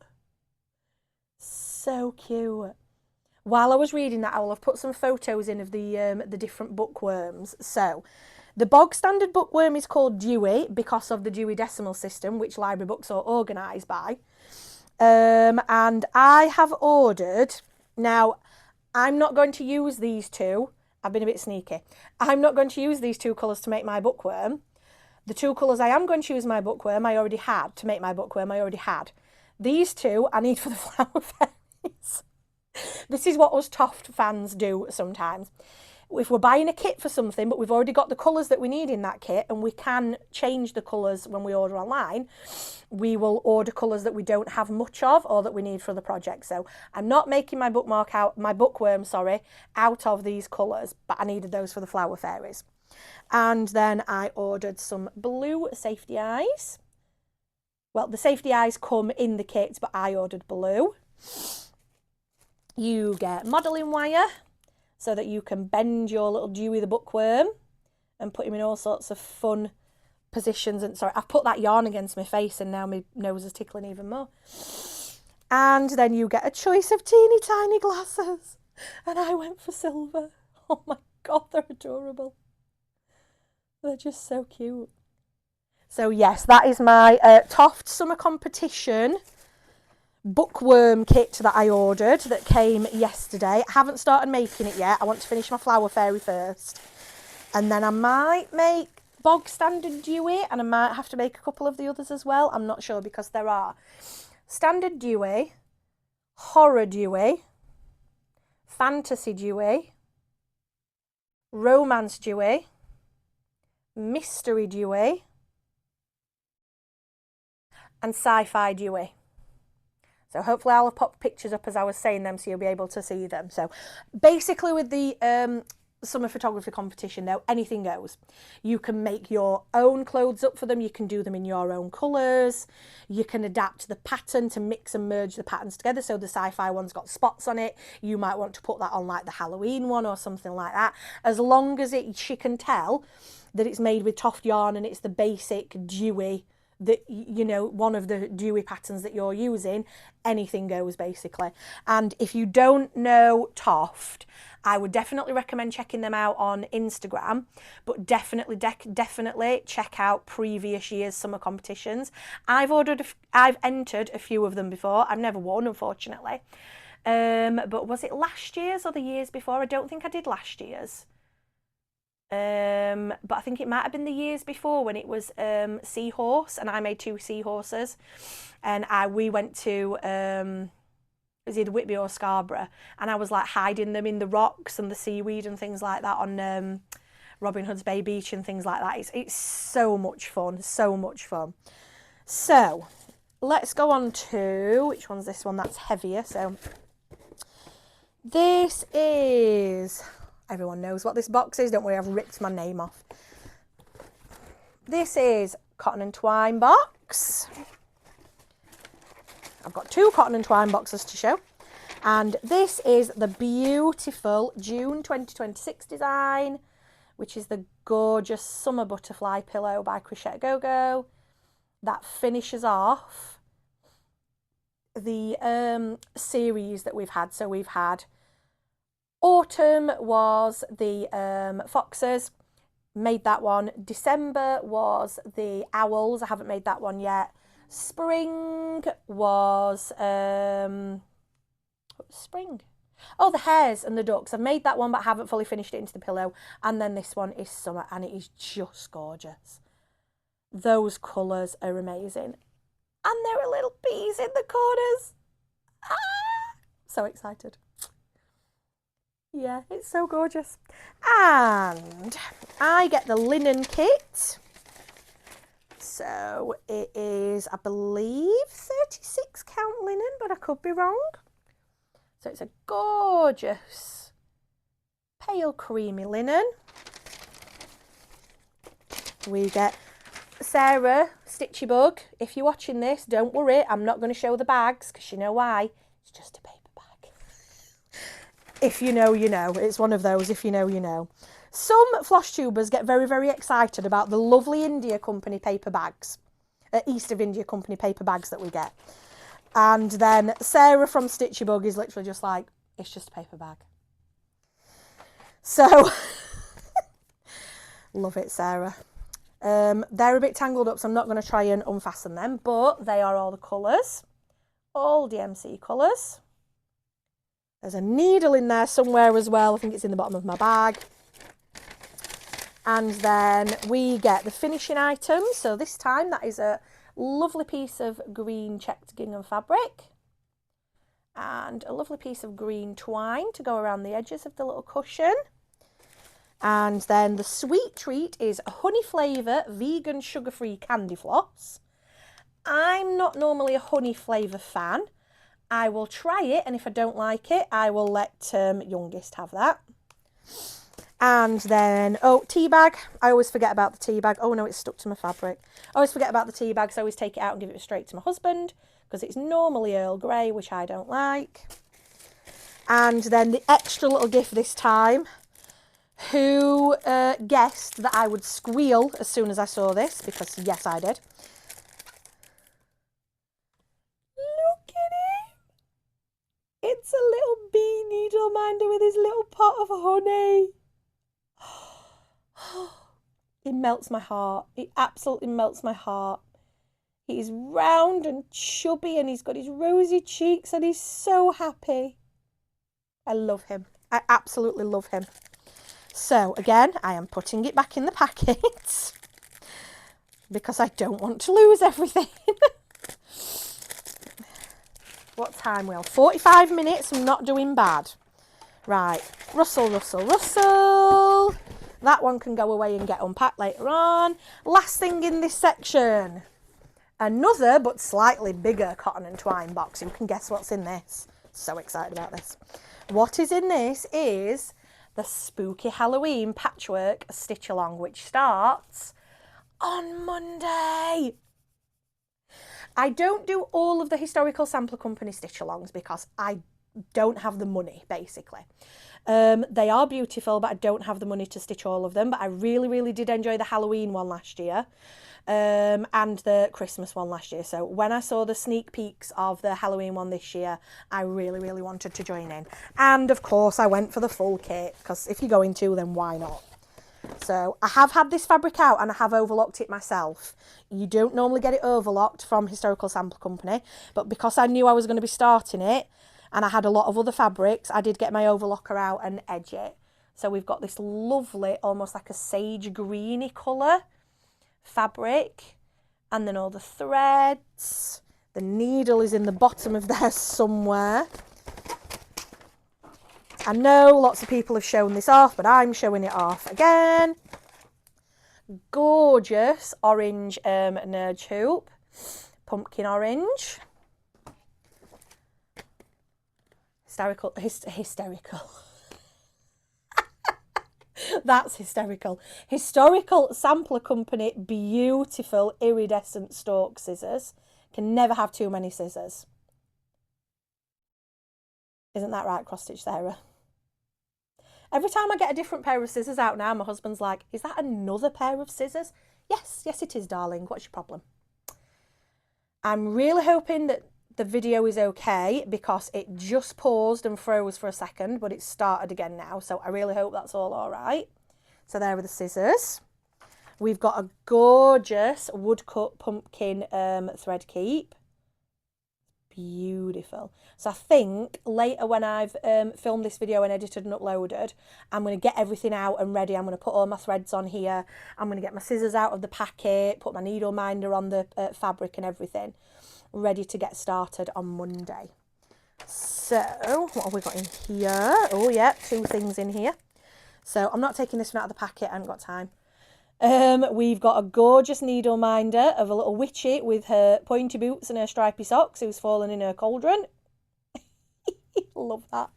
So cute. While I was reading that, I will have put some photos in of the different bookworms. So, the bog standard bookworm is called Dewey because of the Dewey Decimal System, which library books are organised by. And I have ordered, now I'm not going to use these two. I've been a bit sneaky. I'm not going to use these 2 colours to make my bookworm. The 2 colours I am going to use my bookworm, I already had. To make my bookworm, I already had. These 2 I need for the flower fairies. This is what us Toft fans do sometimes. If we're buying a kit for something, but we've already got the colours that we need in that kit, and we can change the colours when we order online, we will order colours that we don't have much of or that we need for the project. So I'm not making my bookworm, out of these colours, but I needed those for the flower fairies. And then I ordered some blue safety eyes. Well, the safety eyes come in the kit, but I ordered blue. You get modelling wire, so that you can bend your little Dewey the bookworm and put him in all sorts of fun positions. And sorry, I've put that yarn against my face and now my nose is tickling even more. And then you get a choice of teeny tiny glasses. And I went for silver. Oh my God, they're adorable. They're just so cute. So yes, that is my Toft Summer Competition bookworm kit that I ordered that came yesterday. I haven't started making it yet. I want to finish my flower fairy first. And then I might make bog standard Dewey, and I might have to make a couple of the others as well. I'm not sure, because there are standard Dewey, horror Dewey, fantasy Dewey, romance Dewey, mystery Dewey, and sci-fi Dewey. So hopefully I'll have popped pictures up as I was saying them, so you'll be able to see them. So basically with the summer photography competition though, anything goes. You can make your own clothes up for them. You can do them in your own colours. You can adapt the pattern to mix and merge the patterns together. So the sci-fi one's got spots on it. You might want to put that on like the Halloween one or something like that. As long as she can tell that it's made with Toft yarn and it's the basic Dewey, that, you know, one of the Dewey patterns that you're using, anything goes basically. And if you don't know Toft, I would definitely recommend checking them out on Instagram, but definitely check out previous year's summer competitions. I've entered a few of them before. I've never won, unfortunately. But was it last year's or the years before? I don't think I did last year's. But I think it might have been the years before when it was seahorse, and I made 2 seahorses, and we went to it was either Whitby or Scarborough, and I was like hiding them in the rocks and the seaweed and things like that on Robin Hood's Bay Beach and things like that. It's so much fun, so much fun. So let's go on to, which one's this one? That's heavier. So this is, everyone knows what this box is, don't worry, I've ripped my name off. This is Cotton and Twine box. I've got 2 Cotton and Twine boxes to show. And this is the beautiful June 2026 design, which is the gorgeous Summer Butterfly Pillow by Crochet Go Go. That finishes off the series that we've had. So we've had autumn was the foxes, made that one. December was the owls, I haven't made that one yet. Spring was spring. Oh, the hares and the ducks. I've made that one, but I haven't fully finished it into the pillow. And then this one is summer, and it is just gorgeous. Those colours are amazing. And there are little bees in the corners. Ah! So excited. Yeah, it's so gorgeous. And I get the linen kit. So it is, I believe, 36 count linen, but I could be wrong. So it's a gorgeous pale creamy linen. We get Sarah Stitchy Bug. If you're watching this, don't worry, I'm not going to show the bags, because you know why. It's just a paper bag. If you know, you know. It's one of those, if you know, you know. Some Flosstubers get very, very excited about the lovely India Company paper bags, East of India Company paper bags that we get. And then Sarah from Stitchy Bug is literally just like, it's just a paper bag. So, love it, Sarah. They're a bit tangled up, so I'm not going to try and unfasten them, but they are all the colours, all DMC colours. There's a needle in there somewhere as well. I think it's in the bottom of my bag. And then we get the finishing items. So this time that is a lovely piece of green checked gingham fabric and a lovely piece of green twine to go around the edges of the little cushion. And then the sweet treat is a honey flavour vegan sugar-free candy floss. I'm not normally a honey flavour fan. I will try it, and if I don't like it, I will let youngest have that. And then, oh, tea bag. I always forget about the tea bag. Oh no, it's stuck to my fabric. I always forget about the tea bag, so I always take it out and give it straight to my husband, because it's normally Earl Grey, which I don't like. And then the extra little gift this time. Who guessed that I would squeal as soon as I saw this? Because yes, I did. Look at him. It's a little bee needle minder with his little pot of honey. It melts my heart. It absolutely melts my heart. He's round and chubby and he's got his rosy cheeks and he's so happy. I love him. I absolutely love him. So again, I am putting it back in the packet because I don't want to lose everything. What time are we on? 45 minutes. I'm not doing bad. Right. Rustle, rustle, rustle. That one can go away and get unpacked later on. Last thing in this section. Another, but slightly bigger cotton and twine box. You can guess what's in this. So excited about this. What is in this is the spooky Halloween patchwork stitch along, which starts on Monday. I don't do all of the Historical Sampler Company stitch alongs because I don't have the money, basically. They are beautiful, but I don't have the money to stitch all of them. But I really, really did enjoy the Halloween one last year. And the Christmas one last year. So when I saw the sneak peeks of the Halloween one this year, I really, really wanted to join in. And of course I went for the full kit, because if you're going to, then why not? So I have had this fabric out and I have overlocked it myself. You don't normally get it overlocked from Historical Sampler Company, but because I knew I was going to be starting it and I had a lot of other fabrics, I did get my overlocker out and edge it. So we've got this lovely, almost like a sage greeny colour fabric, and then all the threads. The needle is in the bottom of there somewhere. I know lots of people have shown this off, but I'm showing it off again. Gorgeous orange nerd hoop, pumpkin orange. Hysterical. That's hysterical. Historical Sampler Company, beautiful iridescent stalk scissors. Can never have too many scissors. Isn't that right, Cross Stitch Sarah? Every time I get a different pair of scissors out now, my husband's like, is that another pair of scissors? Yes, yes it is, darling. What's your problem? I'm really hoping that the video is okay because it just paused and froze for a second, but it's started again now. So I really hope that's all right. So there are the scissors. We've got a gorgeous woodcut pumpkin thread keep. Beautiful. So I think later when I've filmed this video and edited and uploaded, I'm going to get everything out and ready. I'm going to put all my threads on here. I'm going to get my scissors out of the packet, put my needle minder on the fabric and everything, ready to get started on Monday. So what have we got in here? Oh yeah, 2 things in here. So I'm not taking this one out of the packet. I haven't got time. We've got a gorgeous needle minder of a little witchy with her pointy boots and her stripy socks who's fallen in her cauldron. Love that.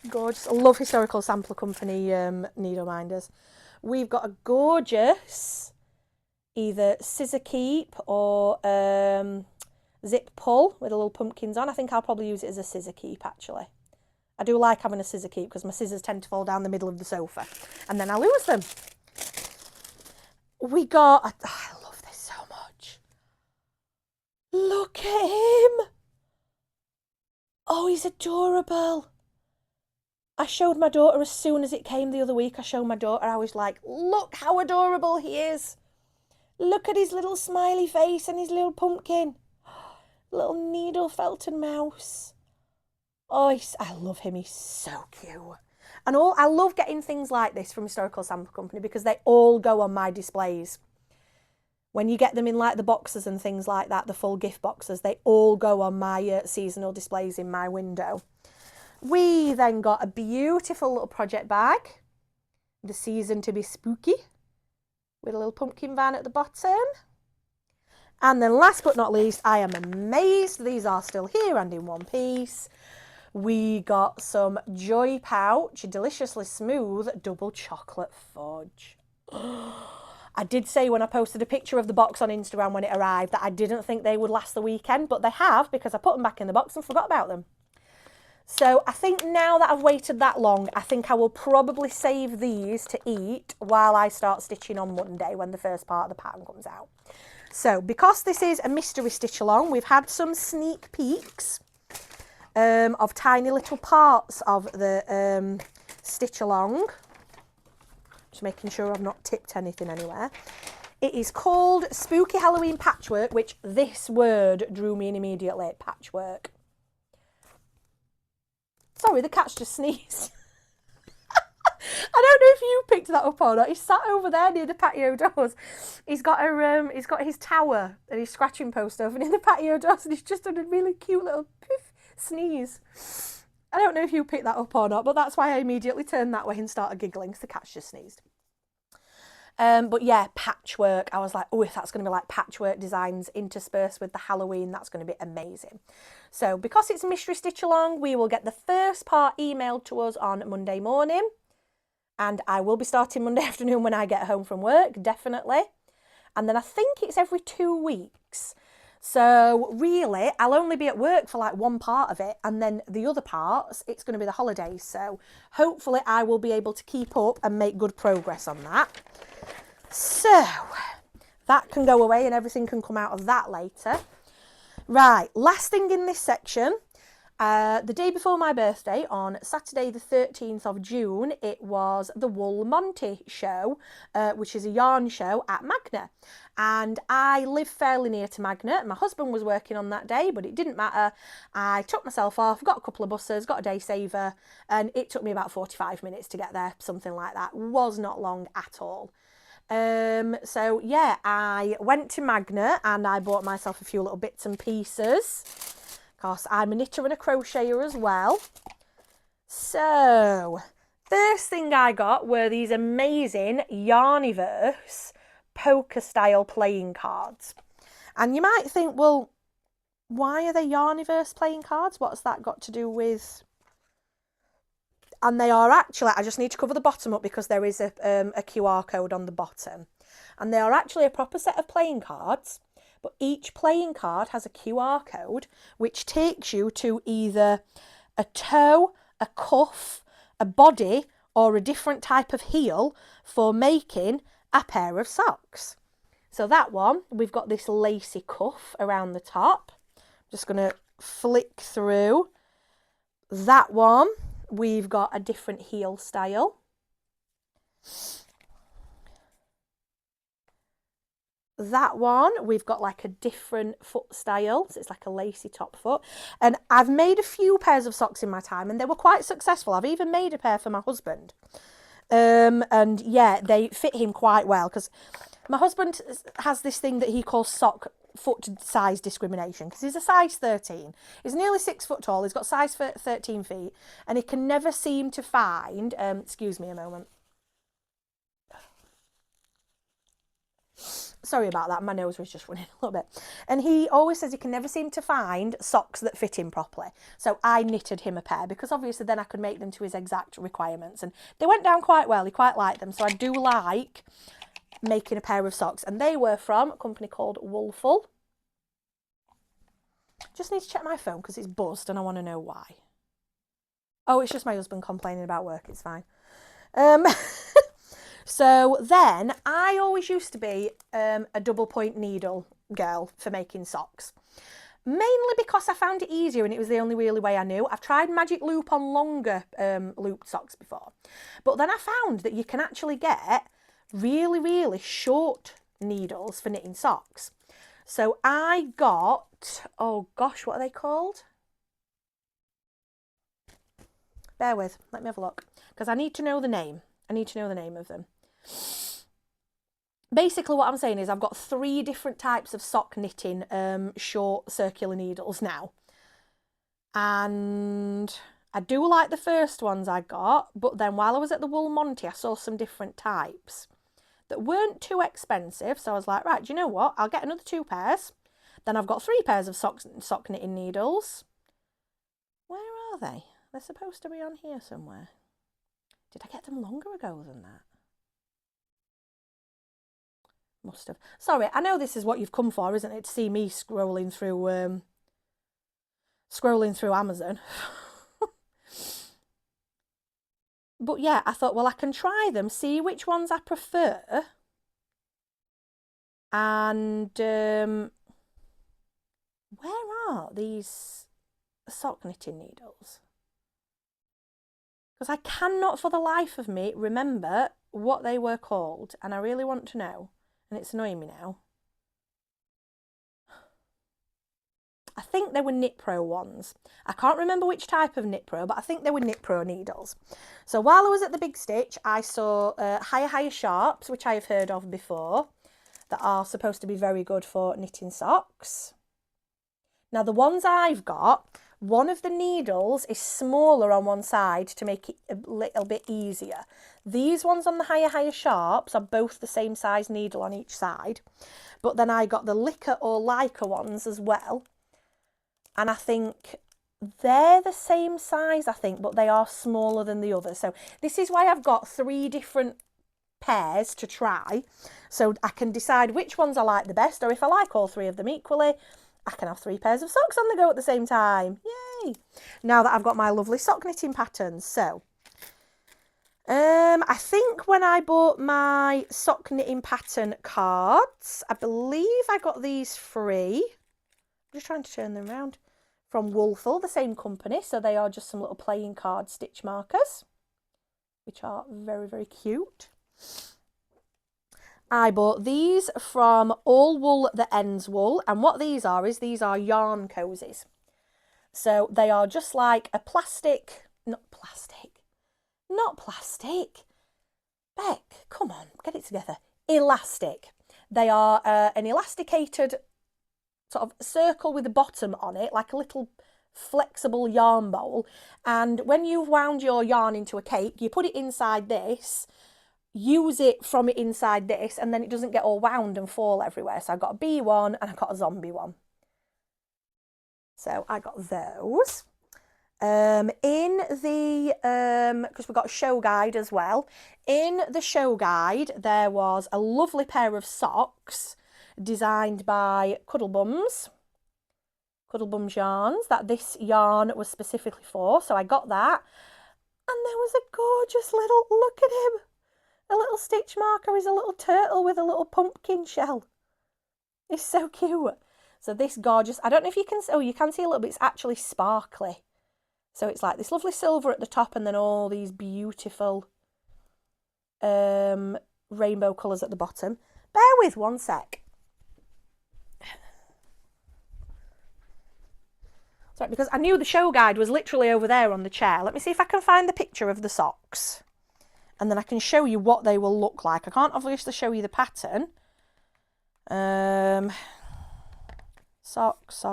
Gorgeous. I love Historical Sampler Company needle minders. We've got a gorgeous either scissor keep or zip pull with the little pumpkins on. I think I'll probably use it as a scissor keep actually. I do like having a scissor keep because my scissors tend to fall down the middle of the sofa and then I lose them. We got, I love this so much. Look at him. Oh, he's adorable. I showed my daughter as soon as it came the other week. I showed my daughter, I was like, look how adorable he is. Look at his little smiley face and his little pumpkin. Little needle Felton mouse. Oh, I love him. He's so cute. And I love getting things like this from Historical Sampler Company because they all go on my displays. When you get them in like the boxes and things like that, the full gift boxes, they all go on my seasonal displays in my window. We then got a beautiful little project bag, the season to be spooky, with a little pumpkin van at the bottom. And then last but not least, I am amazed these are still here and in one piece. We got some Joy Pouch, deliciously smooth double chocolate fudge. I did say when I posted a picture of the box on Instagram when it arrived that I didn't think they would last the weekend, but they have because I put them back in the box and forgot about them. So I think now that I've waited that long, I think I will probably save these to eat while I start stitching on Monday when the first part of the pattern comes out. So because this is a mystery stitch along, we've had some sneak peeks of tiny little parts of the stitch along. Just making sure I've not tipped anything anywhere. It is called Spooky Halloween Patchwork, which this word drew me in immediately. Patchwork. Sorry, the cat's just sneezed. I don't know if you picked that up or not. He's sat over there near the patio doors. He's got his tower and his scratching post over near the patio doors, and he's just done a really cute little poof sneeze. I don't know if you picked that up or not, but that's why I immediately turned that way and started giggling because the cat's just sneezed. But yeah, patchwork. I was like, oh, if that's going to be like patchwork designs interspersed with the Halloween, that's going to be amazing. So because it's mystery stitch along, we will get the first part emailed to us on Monday morning. And I will be starting Monday afternoon when I get home from work, definitely. And then I think it's every 2 weeks. So really, I'll only be at work for like one part of it, and then the other parts, it's going to be the holidays. So hopefully I will be able to keep up and make good progress on that. So that can go away and everything can come out of that later. Right, last thing in this section. The day before my birthday, on Saturday the 13th of June, it was the Wool Monty show, which is a yarn show at Magna. And I live fairly near to Magna. My husband was working on that day, but it didn't matter. I took myself off, got a couple of buses, got a day saver, and it took me about 45 minutes to get there, something like that. Was not long at all. So yeah, I went to Magna and I bought myself a few little bits and pieces. Because I'm a knitter and a crocheter as well. So, first thing I got were these amazing Yarniverse poker style playing cards. And you might think, well, why are they Yarniverse playing cards? What's that got to do with... And they are actually, I just need to cover the bottom up because there is a QR code on the bottom. And they are actually a proper set of playing cards. But each playing card has a QR code which takes you to either a toe, a cuff, a body, or a different type of heel for making a pair of socks. So that one, we've got this lacy cuff around the top. I'm just going to flick through. That one, we've got a different heel style. That one, we've got like a different foot style. So it's like a lacy top foot. And I've made a few pairs of socks in my time and they were quite successful. I've even made a pair for my husband. And yeah, they fit him quite well because my husband has this thing that he calls sock foot size discrimination because he's a size 13. He's nearly 6 foot tall. He's got size 13 feet and he can never seem to find, excuse me a moment. Sorry about that, my nose was just running a little bit. And he always says he can never seem to find socks that fit him properly. So I knitted him a pair because obviously then I could make them to his exact requirements. And they went down quite well, he quite liked them. So I do like making a pair of socks. And they were from a company called Woolful. Just need to check my phone because it's buzzed and I want to know why. Oh, it's just my husband complaining about work, it's fine. So then I always used to be a double point needle girl for making socks. Mainly because I found it easier and it was the only really way I knew. I've tried magic loop on longer looped socks before. But then I found that you can actually get really, really short needles for knitting socks. So I got, oh gosh, what are they called? Bear with, let me have a look. Because I need to know the name. I need to know the name of them. Basically what I'm saying is I've got 3 different types of sock knitting short circular needles now. And I do like the first ones I got, but then while I was at the Wool Monty, I saw some different types that weren't too expensive. So I was like, right, do you know what? I'll get another 2 pairs. Then I've got 3 pairs of sock knitting needles. Where are they? They're supposed to be on here somewhere. Did I get them longer ago than that? Must have. Sorry, I know this is what you've come for, isn't it? To see me scrolling through Amazon. But yeah, I thought, well, I can try them, see which ones I prefer. And where are these sock knitting needles? Because I cannot for the life of me remember what they were called, and I really want to know, and it's annoying me now. I think they were Knit Pro ones. I can't remember which type of Knit Pro, but I think they were Knit Pro needles. So while I was at the Big Stitch, I saw Higher Sharps, which I have heard of before, that are supposed to be very good for knitting socks. Now the ones I've got, one of the needles is smaller on one side to make it a little bit easier. These ones on the Higher Sharps are both the same size needle on each side. But then I got the Licker or Leica ones as well. And I think they're the same size, I think, but they are smaller than the others. So this is why I've got 3 different pairs to try. So I can decide which ones I like the best, or if I like all 3 of them equally, I can have 3 pairs of socks on the go at the same time. Yay! Now that I've got my lovely sock knitting patterns. So, I think when I bought my sock knitting pattern cards, I believe I got these free. I'm just trying to turn them around. From Woolful, the same company. So they are just some little playing card stitch markers, which are very, very cute. I bought these from All Wool That Ends Wool, and what these are is these are yarn cozies. So they are just like a plastic, not plastic, Beck, come on, get it together, elastic. They are an elasticated sort of circle with a bottom on it, like a little flexible yarn bowl, and when you've wound your yarn into a cake, you put it inside this, use it from it inside this, and then it doesn't get all wound and fall everywhere. So I got a bee one and I got a zombie one. So I got those. In the, because we've got a show guide as well, in the show guide there was a lovely pair of socks designed by Cuddlebums yarns, that this yarn was specifically for. So I got that, and there was a gorgeous little, look at him, a little stitch marker is a little turtle with a little pumpkin shell. It's so cute. So this gorgeous, I don't know if you can, oh, you can see a little bit, it's actually sparkly. So it's like this lovely silver at the top and then all these beautiful rainbow colours at the bottom. Bear with one sec. Sorry, because I knew the show guide was literally over there on the chair. Let me see if I can find the picture of the socks. And then I can show you what they will look like. I can't obviously show you the pattern. Socks.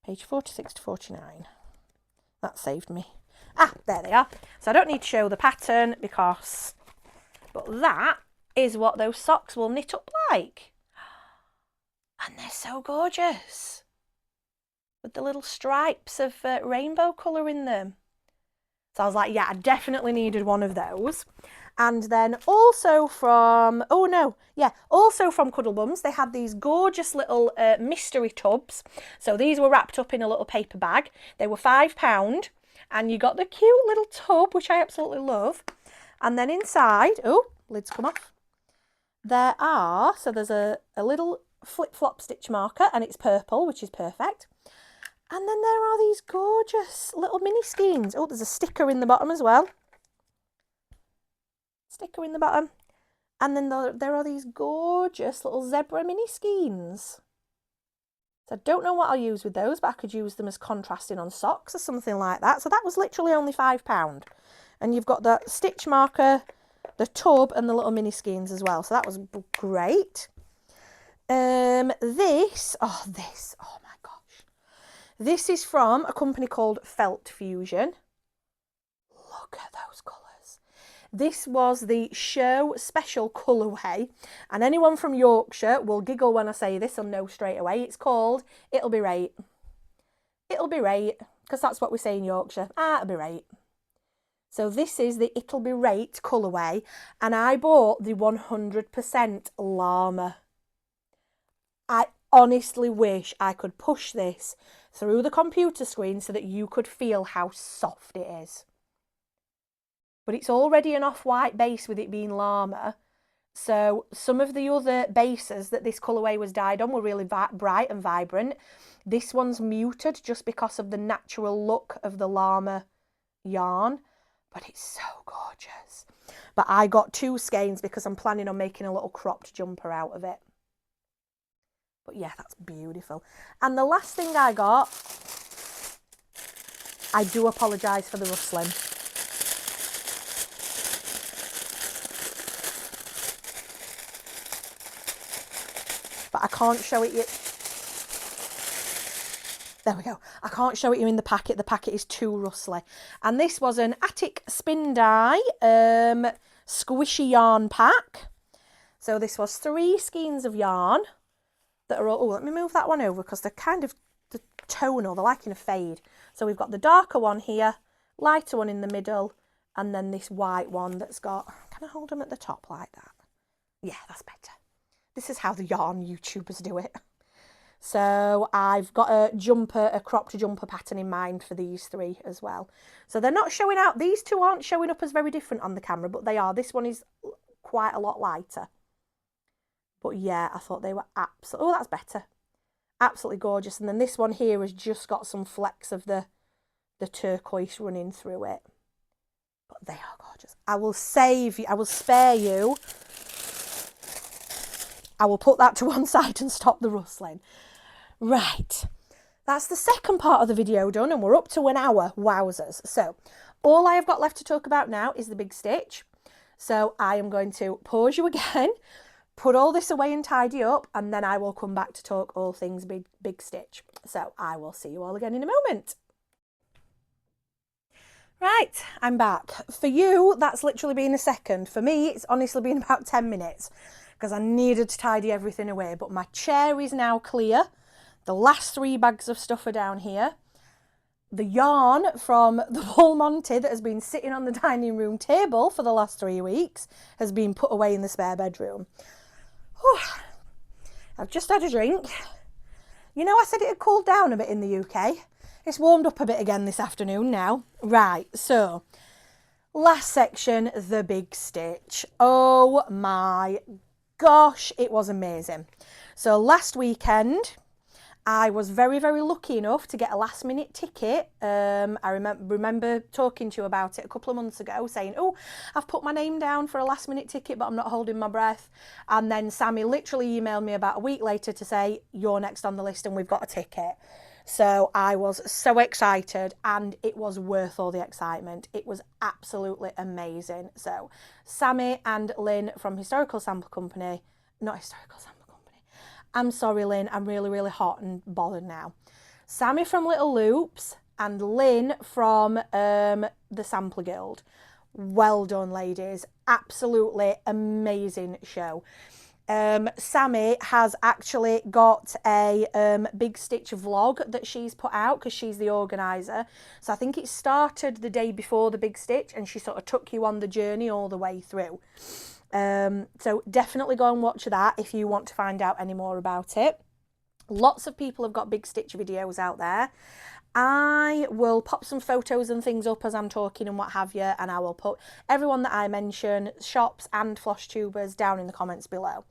Page 46 to 49. That saved me. Ah, there they are. So I don't need to show the pattern because... But that is what those socks will knit up like. And they're so gorgeous. With the little stripes of rainbow colour in them. So I was like, yeah, I definitely needed one of those. And then also from, also from Cuddlebums, they had these gorgeous little mystery tubs. So these were wrapped up in a little paper bag. They were £5, and you got the cute little tub, which I absolutely love. And then inside, oh, lids come off. There are, so there's a little flip-flop stitch marker, and it's purple, which is perfect. And then there are these gorgeous little mini skeins. Oh, there's a sticker in the bottom as well. Sticker in the bottom. And then there are these gorgeous little zebra mini skeins. So I don't know what I'll use with those, but I could use them as contrasting on socks or something like that. So that was literally only £5. And you've got the stitch marker, the tub, and the little mini skeins as well. So that was great. Oh my gosh. This is from a company called Felt Fusion. Look at those colours. This was the show special colourway, and anyone from Yorkshire will giggle when I say this and know straight away. It's called It'll Be Right. It'll Be Right, because that's what we say in Yorkshire. It'll be right. So this is the It'll Be Right colourway, and I bought the 100% llama. honestly wish I could push this through the computer screen so that you could feel how soft it is. But it's already an off-white base with it being llama. So some of the other bases that this colourway was dyed on were really bright and vibrant. This one's muted just because of the natural look of the llama yarn. But it's so gorgeous. But I got 2 skeins because I'm planning on making a little cropped jumper out of it. But yeah, that's beautiful. And the last thing I got, I do apologise for the rustling. But I can't show it yet. There we go. I can't show it you in the packet. The packet is too rustly. And this was an Attic Spin Dye squishy yarn pack. So this was 3 skeins of yarn that are all... Oh, let me move that one over because they're kind of the tonal. They're like in a fade. So we've got the darker one here, lighter one in the middle, and then this white one that's got... Can I hold them at the top like that? Yeah, that's better. This is how the yarn YouTubers do it. So I've got a cropped jumper pattern in mind for these 3 as well. So they're not showing out. These 2 aren't showing up as very different on the camera, but they are. This one is quite a lot lighter. But yeah, I thought they were absolutely... Oh, that's better. Absolutely gorgeous. And then this one here has just got some flecks of the turquoise running through it. But they are gorgeous. I will save you. I will spare you. I will put that to one side and stop the rustling. Right, that's the second part of the video done and we're up to an hour, wowzers. So all I have got left to talk about now is the big stitch. So I am going to pause you again, put all this away and tidy up, and then I will come back to talk all things big stitch. So I will see you all again in a moment. Right, I'm back. For you, that's literally been a second. For me, it's honestly been about 10 minutes because I needed to tidy everything away, but my chair is now clear. The last 3 bags of stuff are down here. The yarn from the Wool Monty that has been sitting on the dining room table for the last 3 weeks has been put away in the spare bedroom. Whew. I've just had a drink. You know, I said it had cooled down a bit in the UK. It's warmed up a bit again this afternoon now. Right, so last section, the big stitch. Oh my gosh, it was amazing. So last weekend, I was very, very lucky enough to get a last minute ticket. I remember talking to you about it a couple of months ago, saying, oh, I've put my name down for a last minute ticket, but I'm not holding my breath. And then Sammy literally emailed me about a week later to say, you're next on the list and we've got a ticket. So I was so excited and it was worth all the excitement. It was absolutely amazing. So Sammy and Lynn from Historical Sample Company, not Historical Sample, I'm sorry, Lynn, I'm really, really hot and bothered now. Sammy from Little Loops and Lynn from the Sampler Guild. Well done, ladies. Absolutely amazing show. Sammy has actually got a Big Stitch vlog that she's put out because she's the organiser. So I think it started the day before the Big Stitch and she sort of took you on the journey all the way through. So definitely go and watch that if you want to find out any more about it. Lots of people have got Big Stitch videos out there. I will pop some photos and things up as I'm talking and what have you, and I will put everyone that I mention, shops and Flosstubers, down in the comments below.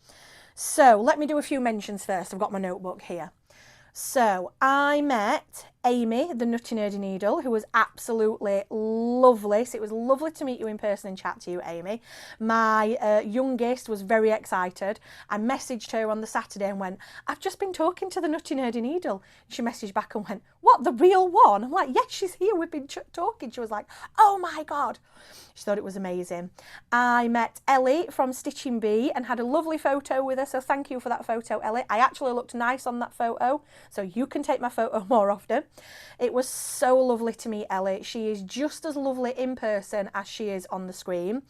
So let me do a few mentions first. I've got my notebook here. So I met Amy, the Nutty Nerdy Needle, who was absolutely lovely. So it was lovely to meet you in person and chat to you, Amy. My youngest was very excited. I messaged her on the Saturday and went, I've just been talking to the Nutty Nerdy Needle. She messaged back and went, what, the real one? I'm like, yes, she's here. We've been talking. She was like, oh my God. She thought it was amazing. I met Ellie from Stitching Bee and had a lovely photo with her. So thank you for that photo, Ellie. I actually looked nice on that photo, so you can take my photo more often. It was so lovely to meet Ellie. She is just as lovely in person as she is on the screen.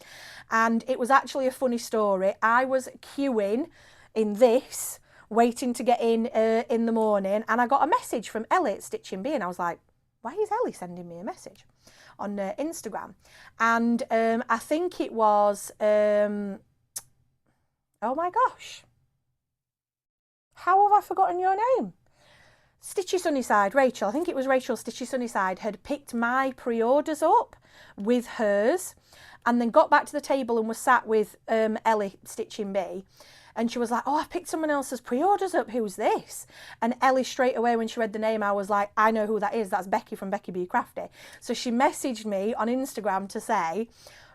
And it was actually a funny story. I was queuing in this, waiting to get in the morning, and I got a message from Ellie at Stitching Bee, and I was like, why is Ellie sending me a message on Instagram? And I think it was, oh my gosh, How have I forgotten your name? Stitchy Sunnyside, Rachel, I think it was Rachel Stitchy Sunnyside, had picked my pre-orders up with hers and then got back to the table and was sat with Ellie stitching me. And she was like, oh, I've picked someone else's pre-orders up. Who's this? And Ellie, straight away, when she read the name, I was like, I know who that is. That's Becky from Becky Be Crafty. So she messaged me on Instagram to say,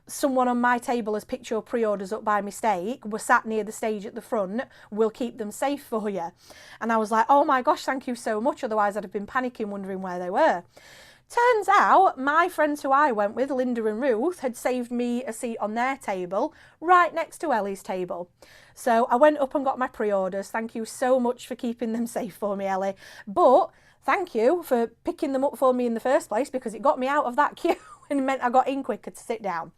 someone on my table has picked your pre-orders up by mistake. We're sat near the stage at the front. We'll keep them safe for you. And I was like, oh my gosh, thank you so much. Otherwise, I'd have been panicking, wondering where they were. Turns out my friends who I went with, Linda and Ruth, had saved me a seat on their table right next to Ellie's table. So I went up and got my pre-orders. Thank you so much for keeping them safe for me, Ellie. But thank you for picking them up for me in the first place, because it got me out of that queue and meant I got in quicker to sit down.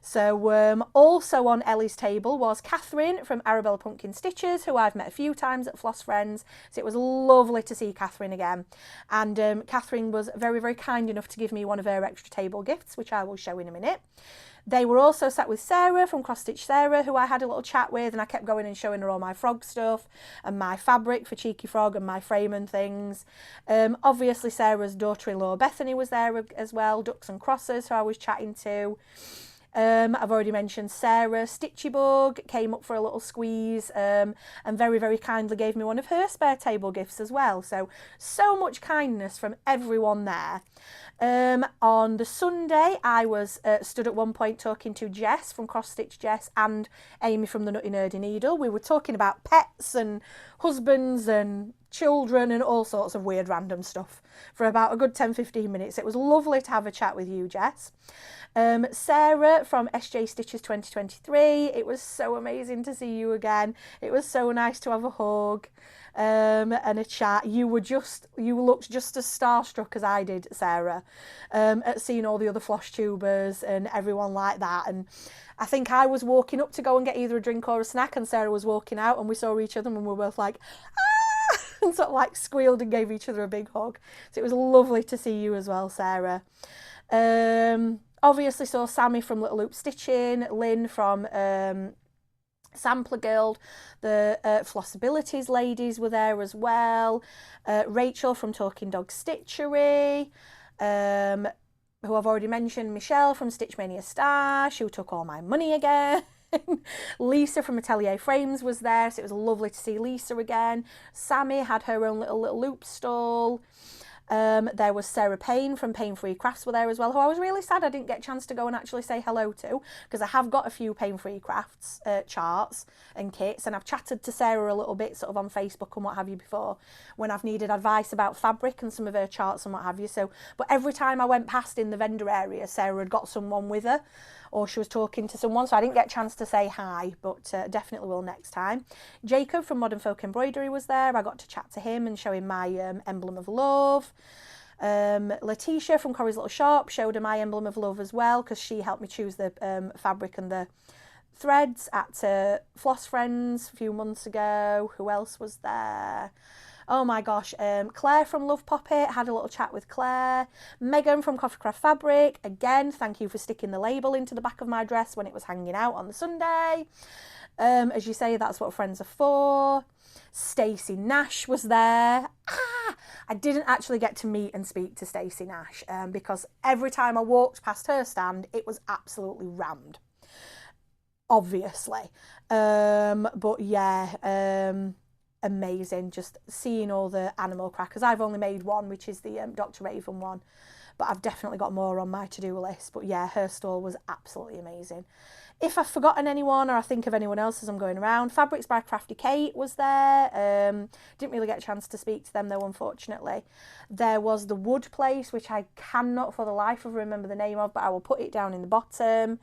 So also on Ellie's table was Catherine from Arabella Pumpkin Stitches, who I've met a few times at Floss Friends. So it was lovely to see Catherine again. And Catherine was very, very kind enough to give me one of her extra table gifts, which I will show in a minute. They were also sat with Sarah from Cross Stitch Sarah, who I had a little chat with, and I kept going and showing her all my frog stuff and my fabric for Cheeky Frog and my frame and things. Obviously Sarah's daughter-in-law Bethany was there as well, Ducks and Crossers, who I was chatting to. I've already mentioned Sarah Stitchybug came up for a little squeeze and very, very kindly gave me one of her spare table gifts as well. So much kindness from everyone there. On the Sunday, I was stood at one point talking to Jess from Cross Stitch Jess and Amy from the Nutty Nerdy Needle. We were talking about pets and husbands and children and all sorts of weird random stuff for about a good 10-15 minutes. It was lovely to have a chat with you, Jess. Sarah from SJ Stitches 2023, it was so amazing to see you again. It was so nice to have a hug and a chat. You looked just as starstruck as I did, Sarah, at seeing all the other Flosstubers and everyone like that. And I think I was walking up to go and get either a drink or a snack, and Sarah was walking out, and we saw each other and we were both like, ah, and sort of like squealed and gave each other a big hug. So it was lovely to see you as well, Sarah. Obviously saw Sammy from Little Loop Stitching, Lynn from Sampler Guild, the Flossabilities ladies were there as well, Rachel from Talking Dog Stitchery, who I've already mentioned, Michelle from Stitchmania Stash, who took all my money again. Lisa from Atelier Frames was there, so it was lovely to see Lisa again. Sammy had her own little loop stall. There was Sarah Payne from Pain Free Crafts were there as well, who I was really sad I didn't get a chance to go and actually say hello to, because I have got a few Pain Free Crafts charts and kits, and I've chatted to Sarah a little bit sort of on Facebook and what have you before when I've needed advice about fabric and some of her charts and what have you. But every time I went past in the vendor area, Sarah had got someone with her, or she was talking to someone, so I didn't get a chance to say hi, but definitely will next time. Jacob from Modern Folk Embroidery was there. I got to chat to him and show him my Emblem of Love. Letitia from Corrie's Little Shop showed her my Emblem of Love as well, because she helped me choose the fabric and the threads at Floss Friends a few months ago. Who else was there? Oh my gosh, Claire from Love Poppet, had a little chat with Claire. Megan from Coffee Craft Fabric, again, thank you for sticking the label into the back of my dress when it was hanging out on the Sunday. As you say, that's what friends are for. Stacey Nash was there. I didn't actually get to meet and speak to Stacey Nash because every time I walked past her stand, it was absolutely rammed. Obviously. But yeah, amazing, just seeing all the animal crackers. I've only made one, which is the Dr. Raven one, but I've definitely got more on my to-do list. But yeah, her stall was absolutely amazing. If I've forgotten anyone or I think of anyone else as I'm going around, Fabrics by Crafty Kate was there. Didn't really get a chance to speak to them though, unfortunately. There was the Wood Place, which I cannot for the life of remember the name of, but I will put it down in the bottom.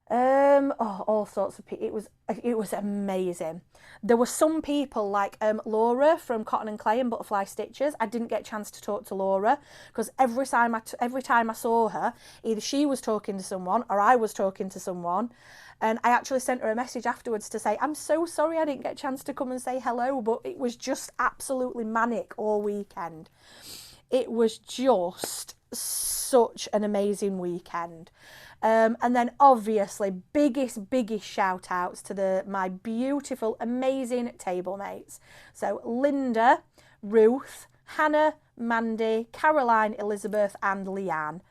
All sorts of people. It was amazing. There were some people like Laura from Cotton and Clay and Butterfly Stitches. I didn't get a chance to talk to Laura because every time I saw her, either she was talking to someone or I was talking to someone, and I actually sent her a message afterwards to say, I'm so sorry I didn't get a chance to come and say hello, but it was just absolutely manic all weekend. It was just such an amazing weekend. And then obviously biggest shout outs to my beautiful, amazing table mates. So Linda, Ruth, Hannah, Mandy, Caroline, Elizabeth and Leanne.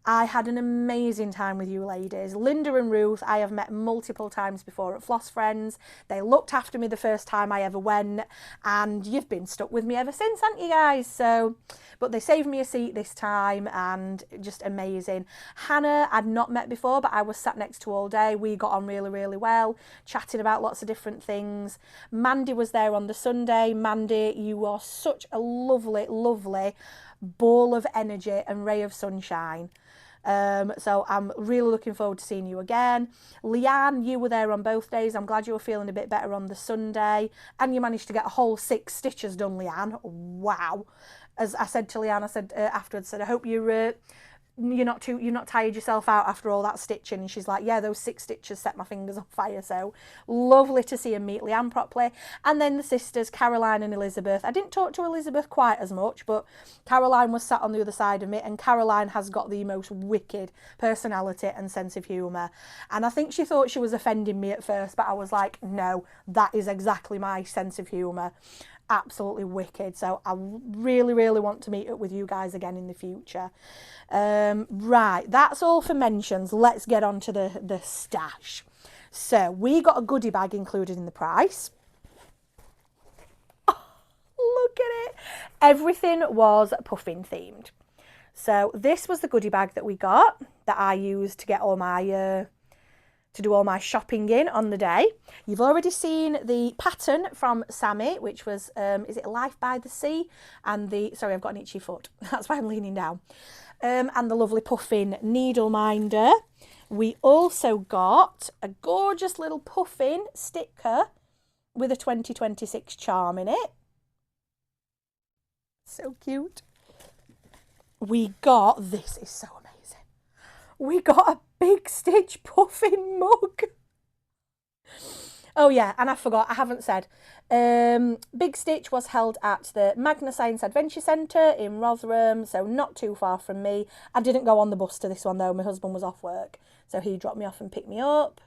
I had an amazing time with you ladies. Linda and Ruth, I have met multiple times before at Floss Friends. They looked after me the first time I ever went, and you've been stuck with me ever since, haven't you guys? So, but they saved me a seat this time, and just amazing. Hannah, I'd not met before, but I was sat next to all day. We got on really, really well, chatting about lots of different things. Mandy was there on the Sunday. Mandy, you are such a lovely, lovely ball of energy and ray of sunshine. So I'm really looking forward to seeing you again. Leanne, you were there on both days. I'm glad you were feeling a bit better on the Sunday. And you managed to get a whole 6 stitches done, Leanne. Wow. As I said to Leanne, I said afterwards, I hope you're not tired yourself out after all that stitching. And she's like, yeah, those 6 stitches set my fingers on fire. So lovely to see and meet Leanne properly. And then the sisters, Caroline and Elizabeth. I didn't talk to Elizabeth quite as much, but Caroline was sat on the other side of me, and Caroline has got the most wicked personality and sense of humour. And I think she thought she was offending me at first, but I was like, no, that is exactly my sense of humour. Absolutely wicked. So I really, really want to meet up with you guys again in the future. Right, that's all for mentions. Let's get on to the stash. So we got a goodie bag included in the price. Oh, look at it. Everything was puffin themed. So this was the goodie bag that we got, that I used to get all my to do all my shopping in on the day. You've already seen the pattern from Sammy, which was, is it Life by the Sea? And sorry, I've got an itchy foot. That's why I'm leaning down. And the lovely puffin needle minder. We also got a gorgeous little puffin sticker with a 2026 charm in it. So cute. We got, this is so amazing. We got a Big Stitch puffin mug. Oh yeah, and I forgot, I haven't said. Big Stitch was held at the Magna Science Adventure Centre in Rotherham, so not too far from me. I didn't go on the bus to this one though, my husband was off work, so he dropped me off and picked me up.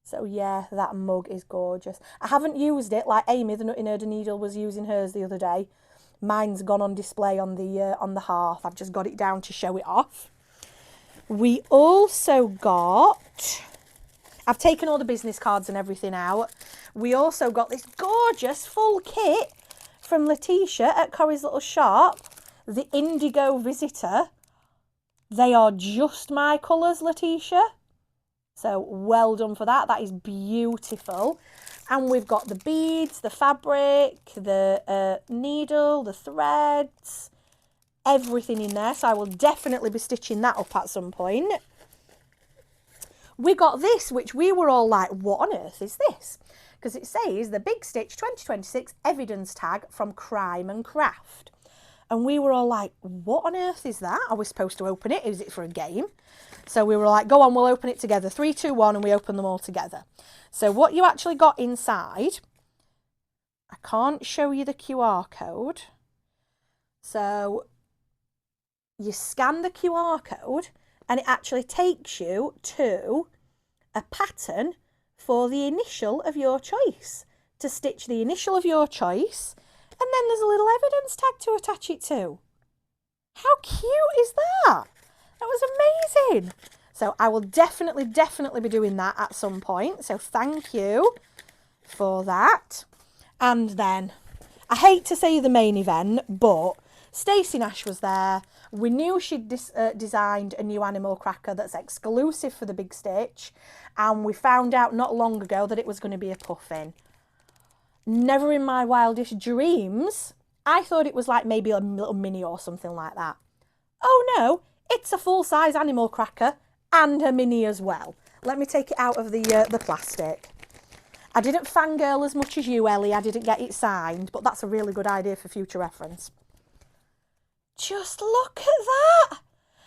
So yeah, that mug is gorgeous. I haven't used it like Amy, the Nutty Nerd Needle, was using hers the other day. Mine's gone on display on the hearth. I've just got it down to show it off. We also got, I've taken all the business cards and everything out. We also got this gorgeous full kit from Letitia at Corrie's Little Shop, the Indigo Visitor. They are just my colours, Letitia. So well done for that. That is beautiful. And we've got the beads, the fabric, the needle, the threads, everything in there. So I will definitely be stitching that up at some point. We got this, which we were all like, what on earth is this? Because it says the Big Stitch 2026 evidence tag from Crime and Craft. And we were all like, what on earth is that? Are we supposed to open it? Is it for a game? So we were like, go on, we'll open it together. 3, 2, 1, and we open them all together. So what you actually got inside, I can't show you the QR code. So you scan the QR code and it actually takes you to a pattern for the initial of your choice, to stitch the initial of your choice, and then there's a little evidence tag to attach it to. How cute is that? That was amazing. So I will definitely be doing that at some point. So thank you for that. And then, I hate to say the main event, but Stacey Nash was there. We knew she'd designed a new animal cracker that's exclusive for the Big Stitch. And we found out not long ago that it was going to be a puffin. Never in my wildest dreams. I thought it was like maybe a little mini or something like that. Oh no, it's a full-size animal cracker and a mini as well. Let me take it out of the plastic. I didn't fangirl as much as you, Ellie. I didn't get it signed, but that's a really good idea for future reference. Just look at that.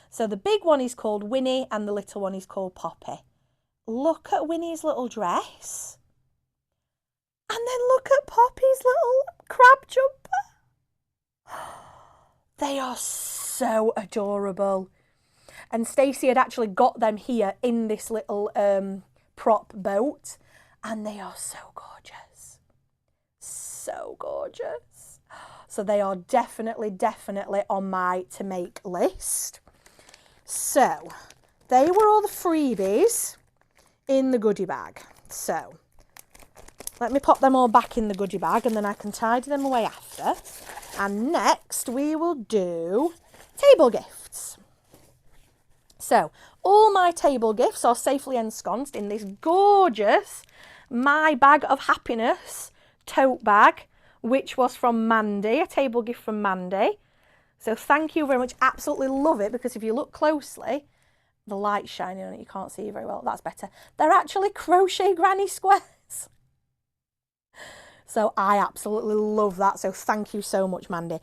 So the big one is called Winnie and the little one is called Poppy. Look at Winnie's little dress. And then look at Poppy's little crab jumper. They are so adorable. And Stacey had actually got them here in this little prop boat. And they are so gorgeous. So gorgeous. So they are definitely, definitely on my to make list. So they were all the freebies in the goodie bag. So let me pop them all back in the goodie bag and then I can tidy them away after. And next we will do table gifts. So all my table gifts are safely ensconced in this gorgeous My Bag of Happiness tote bag, which was from Mandy, a table gift from Mandy. So thank you very much. Absolutely love it, because if you look closely, the light's shining on it. You can't see very well. That's better. They're actually crochet granny squares. So I absolutely love that. So thank you so much, Mandy.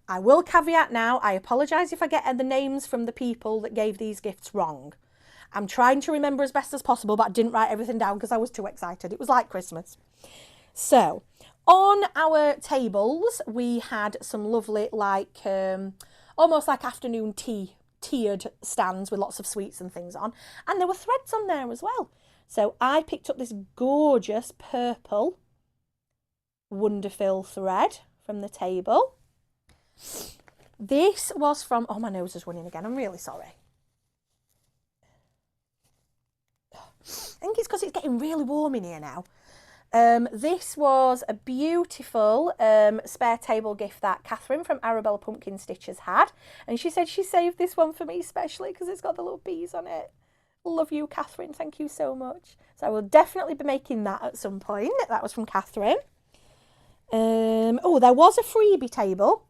I will caveat now, I apologise if I get the names from the people that gave these gifts wrong. I'm trying to remember as best as possible, but I didn't write everything down because I was too excited. It was like Christmas. So on our tables, we had some lovely, like, almost like afternoon tea, tiered stands with lots of sweets and things on. And there were threads on there as well. So I picked up this gorgeous purple Wonderful thread from the table. This was from, oh, my nose is running again. I'm really sorry. I think it's because it's getting really warm in here now. This was a beautiful spare table gift that Catherine from Arabella Pumpkin Stitches had. And she said she saved this one for me especially because it's got the little bees on it. Love you, Catherine. Thank you so much. So I will definitely be making that at some point. That was from Catherine. Oh, there was a freebie table.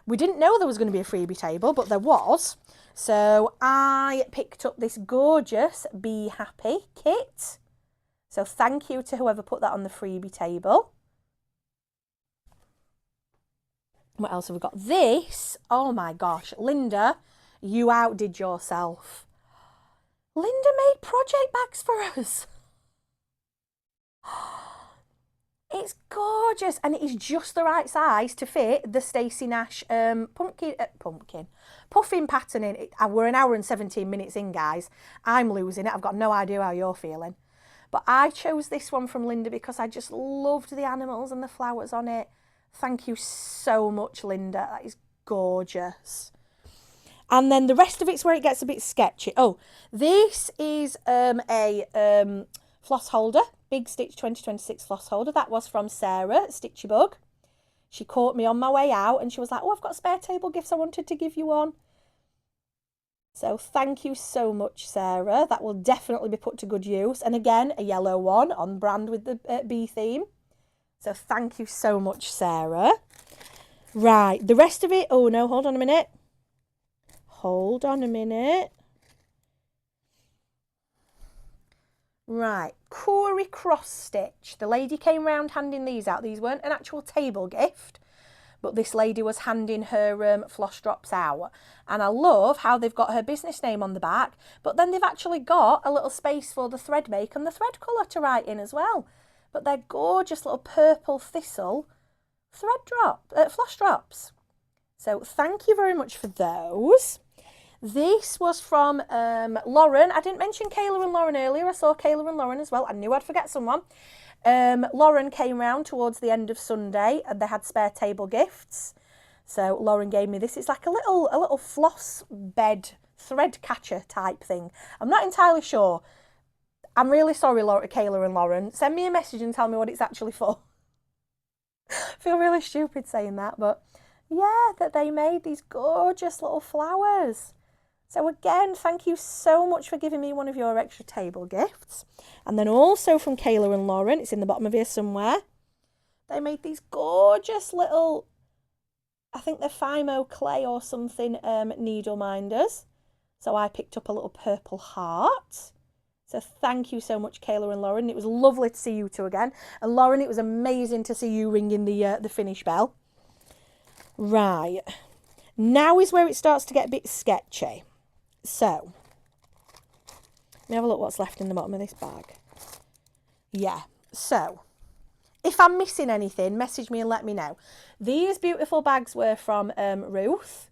We didn't know there was going to be a freebie table, but there was. So I picked up this gorgeous Be Happy kit. So thank you to whoever put that on the freebie table. What else have we got? This, oh my gosh, Linda, you outdid yourself. Linda made project bags for us. It's gorgeous, and it is just the right size to fit the Stacey Nash puffin pattern in. We're an hour and 17 minutes in, guys. I'm losing it. I've got no idea how you're feeling. But I chose this one from Linda because I just loved the animals and the flowers on it. Thank you so much, Linda. That is gorgeous. And then the rest of it's where it gets a bit sketchy. Oh, this is a floss holder. Big Stitch 2026 floss holder. That was from Sarah at Stitchybug. She caught me on my way out and she was like, oh, I've got spare table gifts. I wanted to give you one. So thank you so much, Sarah. That will definitely be put to good use. And again, a yellow one on brand with the bee theme. So thank you so much, Sarah. Right, the rest of it. Oh, no, hold on a minute. Hold on a minute. Right, Corey Cross Stitch. The lady came round handing these out. These weren't an actual table gift, but this lady was handing her floss drops out. And I love how they've got her business name on the back, but then they've actually got a little space for the thread make and the thread colour to write in as well. But they're gorgeous little purple thistle floss drops. So thank you very much for those. This was from Lauren. I didn't mention Kayla and Lauren earlier. I saw Kayla and Lauren as well. I knew I'd forget someone. Lauren came round towards the end of Sunday and they had spare table gifts. So Lauren gave me this. It's like a little floss bed thread catcher type thing. I'm not entirely sure. I'm really sorry, Kayla and Lauren. Send me a message and tell me what it's actually for. I feel really stupid saying that, but yeah, that they made these gorgeous little flowers. So again, thank you so much for giving me one of your extra table gifts. And then also from Kayla and Lauren, it's in the bottom of here somewhere. They made these gorgeous little, I think they're Fimo clay or something, needle minders. So I picked up a little purple heart. So thank you so much, Kayla and Lauren. It was lovely to see you two again. And Lauren, it was amazing to see you ringing the finish bell. Right. Now is where it starts to get a bit sketchy. So, let me have a look what's left in the bottom of this bag. Yeah, so, if I'm missing anything, message me and let me know. These beautiful bags were from Ruth.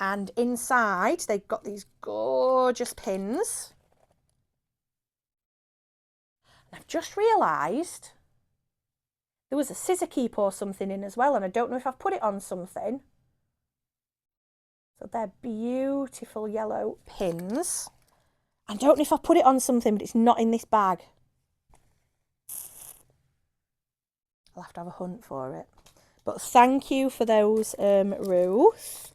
And inside, they've got these gorgeous pins. And I've just realised there was a scissor keep or something in as well, and I don't know if I've put it on something. So they're beautiful yellow pins. I don't know if I put it on something, but it's not in this bag. I'll have to have a hunt for it. But thank you for those, Ruth.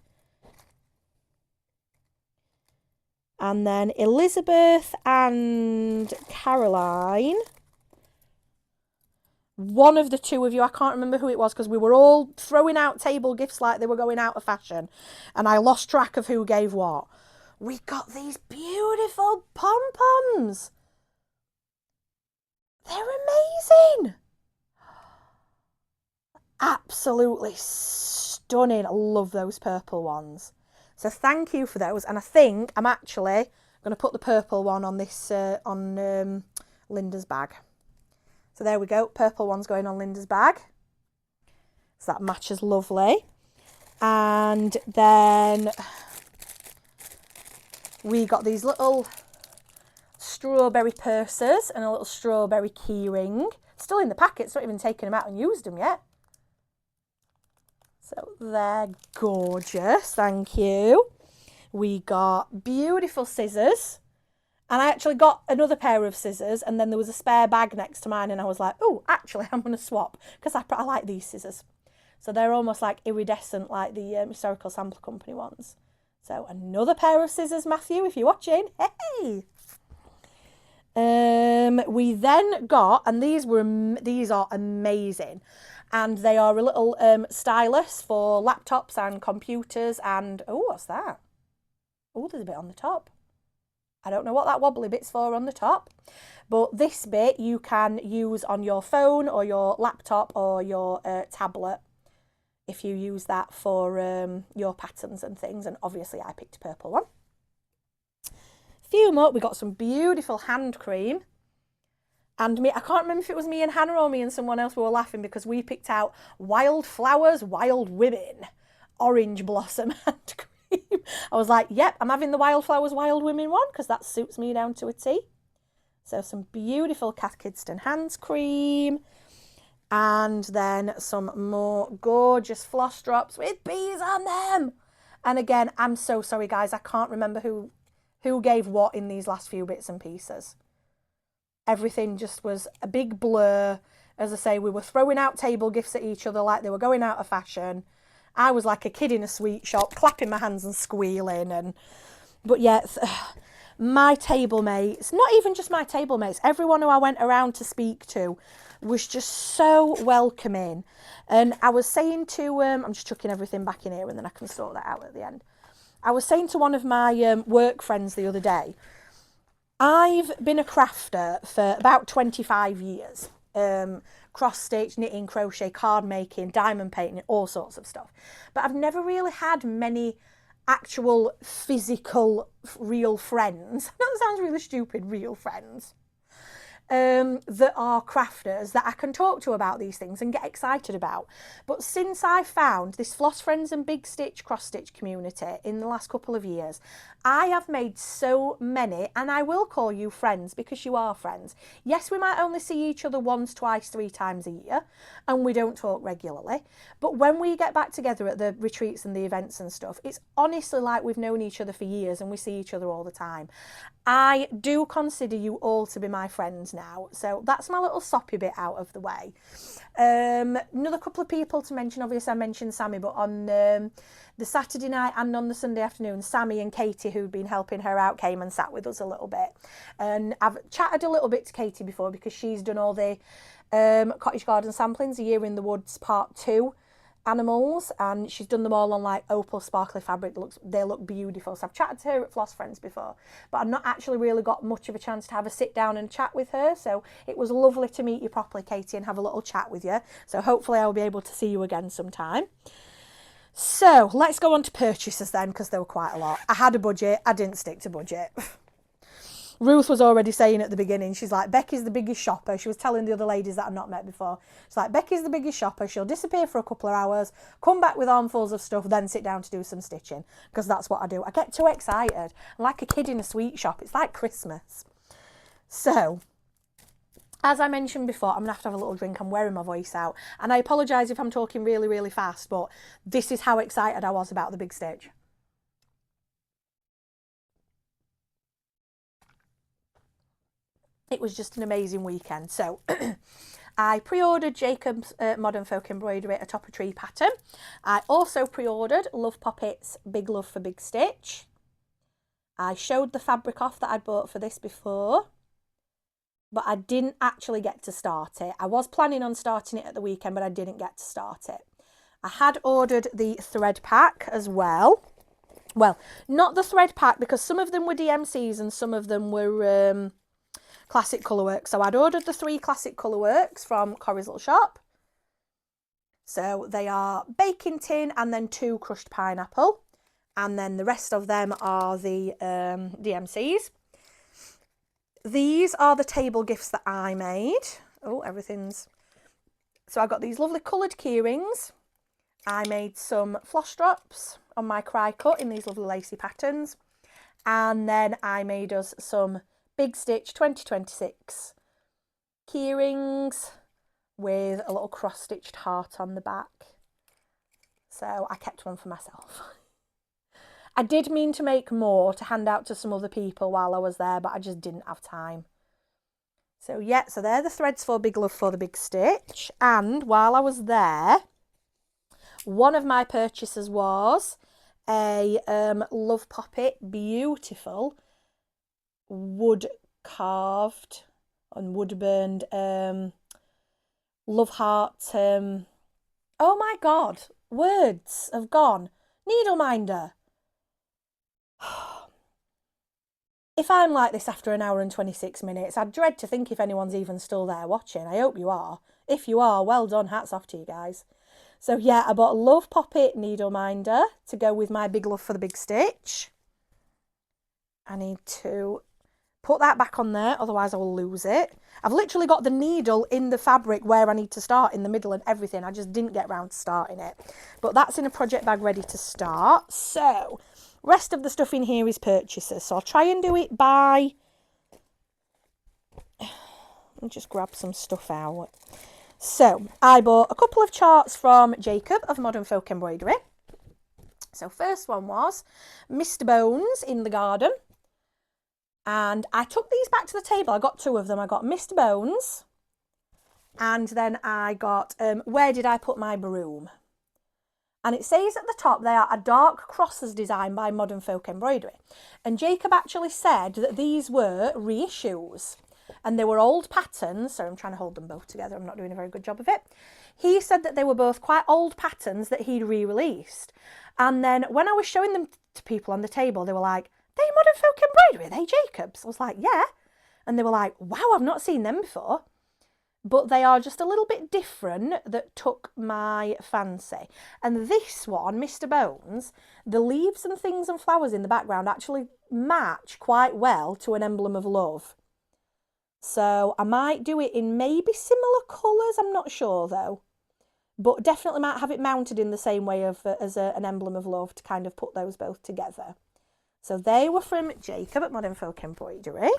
And then Elizabeth and Caroline. One of the two of you, I can't remember who it was because we were all throwing out table gifts like they were going out of fashion. And I lost track of who gave what. We got these beautiful pom-poms. They're amazing. Absolutely stunning. I love those purple ones. So thank you for those. And I think I'm actually going to put the purple one on this, on Linda's bag. So there we go. Purple one's going on Linda's bag. So that matches lovely. And then we got these little strawberry purses and a little strawberry key ring. Still in the packet. It's not even taken them out and used them yet. So they're gorgeous, thank you. We got beautiful scissors. And I actually got another pair of scissors, and then there was a spare bag next to mine, and I was like, oh, actually, I'm going to swap, because I like these scissors. So they're almost like iridescent, like the Historical Sampler Company ones. So another pair of scissors, Matthew, if you're watching. Hey! We then got, and these are amazing. And they are a little stylus for laptops and computers and... Oh, what's that? Oh, there's a bit on the top. I don't know what that wobbly bit's for on the top. But this bit you can use on your phone or your laptop or your tablet if you use that for your patterns and things. And obviously I picked a purple one. A few more. We got some beautiful hand cream. And me, I can't remember if it was me and Hannah or me and someone else, we were laughing because we picked out Wildflowers, Wild Women, Orange Blossom Hand Cream. I was like, yep, I'm having the Wildflowers, Wild Women one because that suits me down to a T. So some beautiful Cath Kidston Hands Cream. And then some more gorgeous floss drops with bees on them. And again, I'm so sorry, guys. I can't remember who gave what in these last few bits and pieces. Everything just was a big blur. As I say, we were throwing out table gifts at each other like they were going out of fashion. I was like a kid in a sweet shop, clapping my hands and squealing. But yeah, my table mates, not even just my table mates, everyone who I went around to speak to was just so welcoming. And I was saying to, I'm just chucking everything back in here and then I can sort that out at the end. I was saying to one of my work friends the other day, I've been a crafter for about 25 years. Cross-stitch, knitting, crochet, card making, diamond painting, all sorts of stuff. But I've never really had many actual physical real friends. That sounds really stupid, real friends. That are crafters that I can talk to about these things and get excited about. But since I found this Floss Friends and Big Stitch cross stitch community in the last couple of years, I have made so many, and I will call you friends because you are friends. Yes, we might only see each other once, twice, 3 times a year, and we don't talk regularly. But when we get back together at the retreats and the events and stuff, it's honestly like we've known each other for years and we see each other all the time. I do consider you all to be my friends now. So that's my little soppy bit out of the way. Another couple of people to mention. Obviously, I mentioned Sammy, but on the Saturday night and on the Sunday afternoon, Sammy and Katie, who'd been helping her out, came and sat with us a little bit. And I've chatted a little bit to Katie before because she's done all the Cottage Garden Samplings, A Year in the Woods Part 2 animals, and she's done them all on like opal sparkly fabric. They look beautiful. So I've chatted to her at Floss Friends before, but I've not actually really got much of a chance to have a sit down and chat with her. So it was lovely to meet you properly, Katie, and have a little chat with you. So hopefully I'll be able to see you again sometime. So let's go on to purchases then, because there were quite a lot. I had a budget, I didn't stick to budget. Ruth was already saying at the beginning, she's like, Becky's the biggest shopper. She was telling the other ladies that I'd not met before. She's like, Becky's the biggest shopper. She'll disappear for a couple of hours, come back with armfuls of stuff, then sit down to do some stitching. Because that's what I do. I get too excited. I'm like a kid in a sweet shop. It's like Christmas. So, as I mentioned before, I'm going to have a little drink. I'm wearing my voice out. And I apologise if I'm talking really, really fast, but this is how excited I was about the big stitch. It was just an amazing weekend. So I pre-ordered Jacob's Modern Folk Embroidery Atop a Tree pattern. I also pre-ordered Love Poppet's Big Love for Big Stitch. I showed the fabric off that I'd bought for this before, but I didn't actually get to start it. I was planning on starting it at the weekend, but I didn't get to start it. I had ordered the thread pack as well. Well, not the thread pack, because some of them were DMCs and some of them were classic colourworks. So I'd ordered the 3 classic colourworks from Corrie's Little Shop. So they are baking tin and then 2 crushed pineapple. And then the rest of them are the DMCs. These are the table gifts that I made. Oh, everything's... So I got these lovely coloured key rings. I made some floss drops on my cry cut in these lovely lacy patterns. And then I made us some Big Stitch 2026 key rings with a little cross-stitched heart on the back. So I kept one for myself. I did mean to make more to hand out to some other people while I was there, but I just didn't have time. So yeah, so they're the threads for Big Love for the Big Stitch. And while I was there, one of my purchases was a Love Poppet beautiful wood carved and wood burned love heart. Oh my god, words have gone. Needle minder. If I'm like this after an hour and 26 minutes, I dread to think if anyone's even still there watching. I hope you are. If you are, well done, hats off to you guys. So yeah, I bought a Love Poppet needle minder to go with my Big Love for the Big Stitch. I need to put that back on there, otherwise I will lose it. I've literally got the needle in the fabric where I need to start, in the middle and everything. I just didn't get round to starting it. But that's in a project bag ready to start. So, rest of the stuff in here is purchases. So I'll try and do it by... Let me just grab some stuff out. So, I bought a couple of charts from Jacob of Modern Folk Embroidery. So, first one was Mr. Bones in the Garden. And I took these back to the table. I got 2 of them. I got Mr. Bones. And then I got Where Did I Put My Broom? And it says at the top they are a dark crosses design by Modern Folk Embroidery. And Jacob actually said that these were reissues. And they were old patterns. So I'm trying to hold them both together. I'm not doing a very good job of it. He said that they were both quite old patterns that he'd re-released. And then when I was showing them to people on the table, they were like, they Modern Folk Embroidery, are they Jacob's? I was like, yeah. And they were like, wow, I've not seen them before. But they are just a little bit different that took my fancy. And this one, Mr. Bones, the leaves and things and flowers in the background actually match quite well to an Emblem of Love. So I might do it in maybe similar colours, I'm not sure though. But definitely might have it mounted in the same way as an Emblem of Love to kind of put those both together. So they were from Jacob at Modern Folk Embroidery.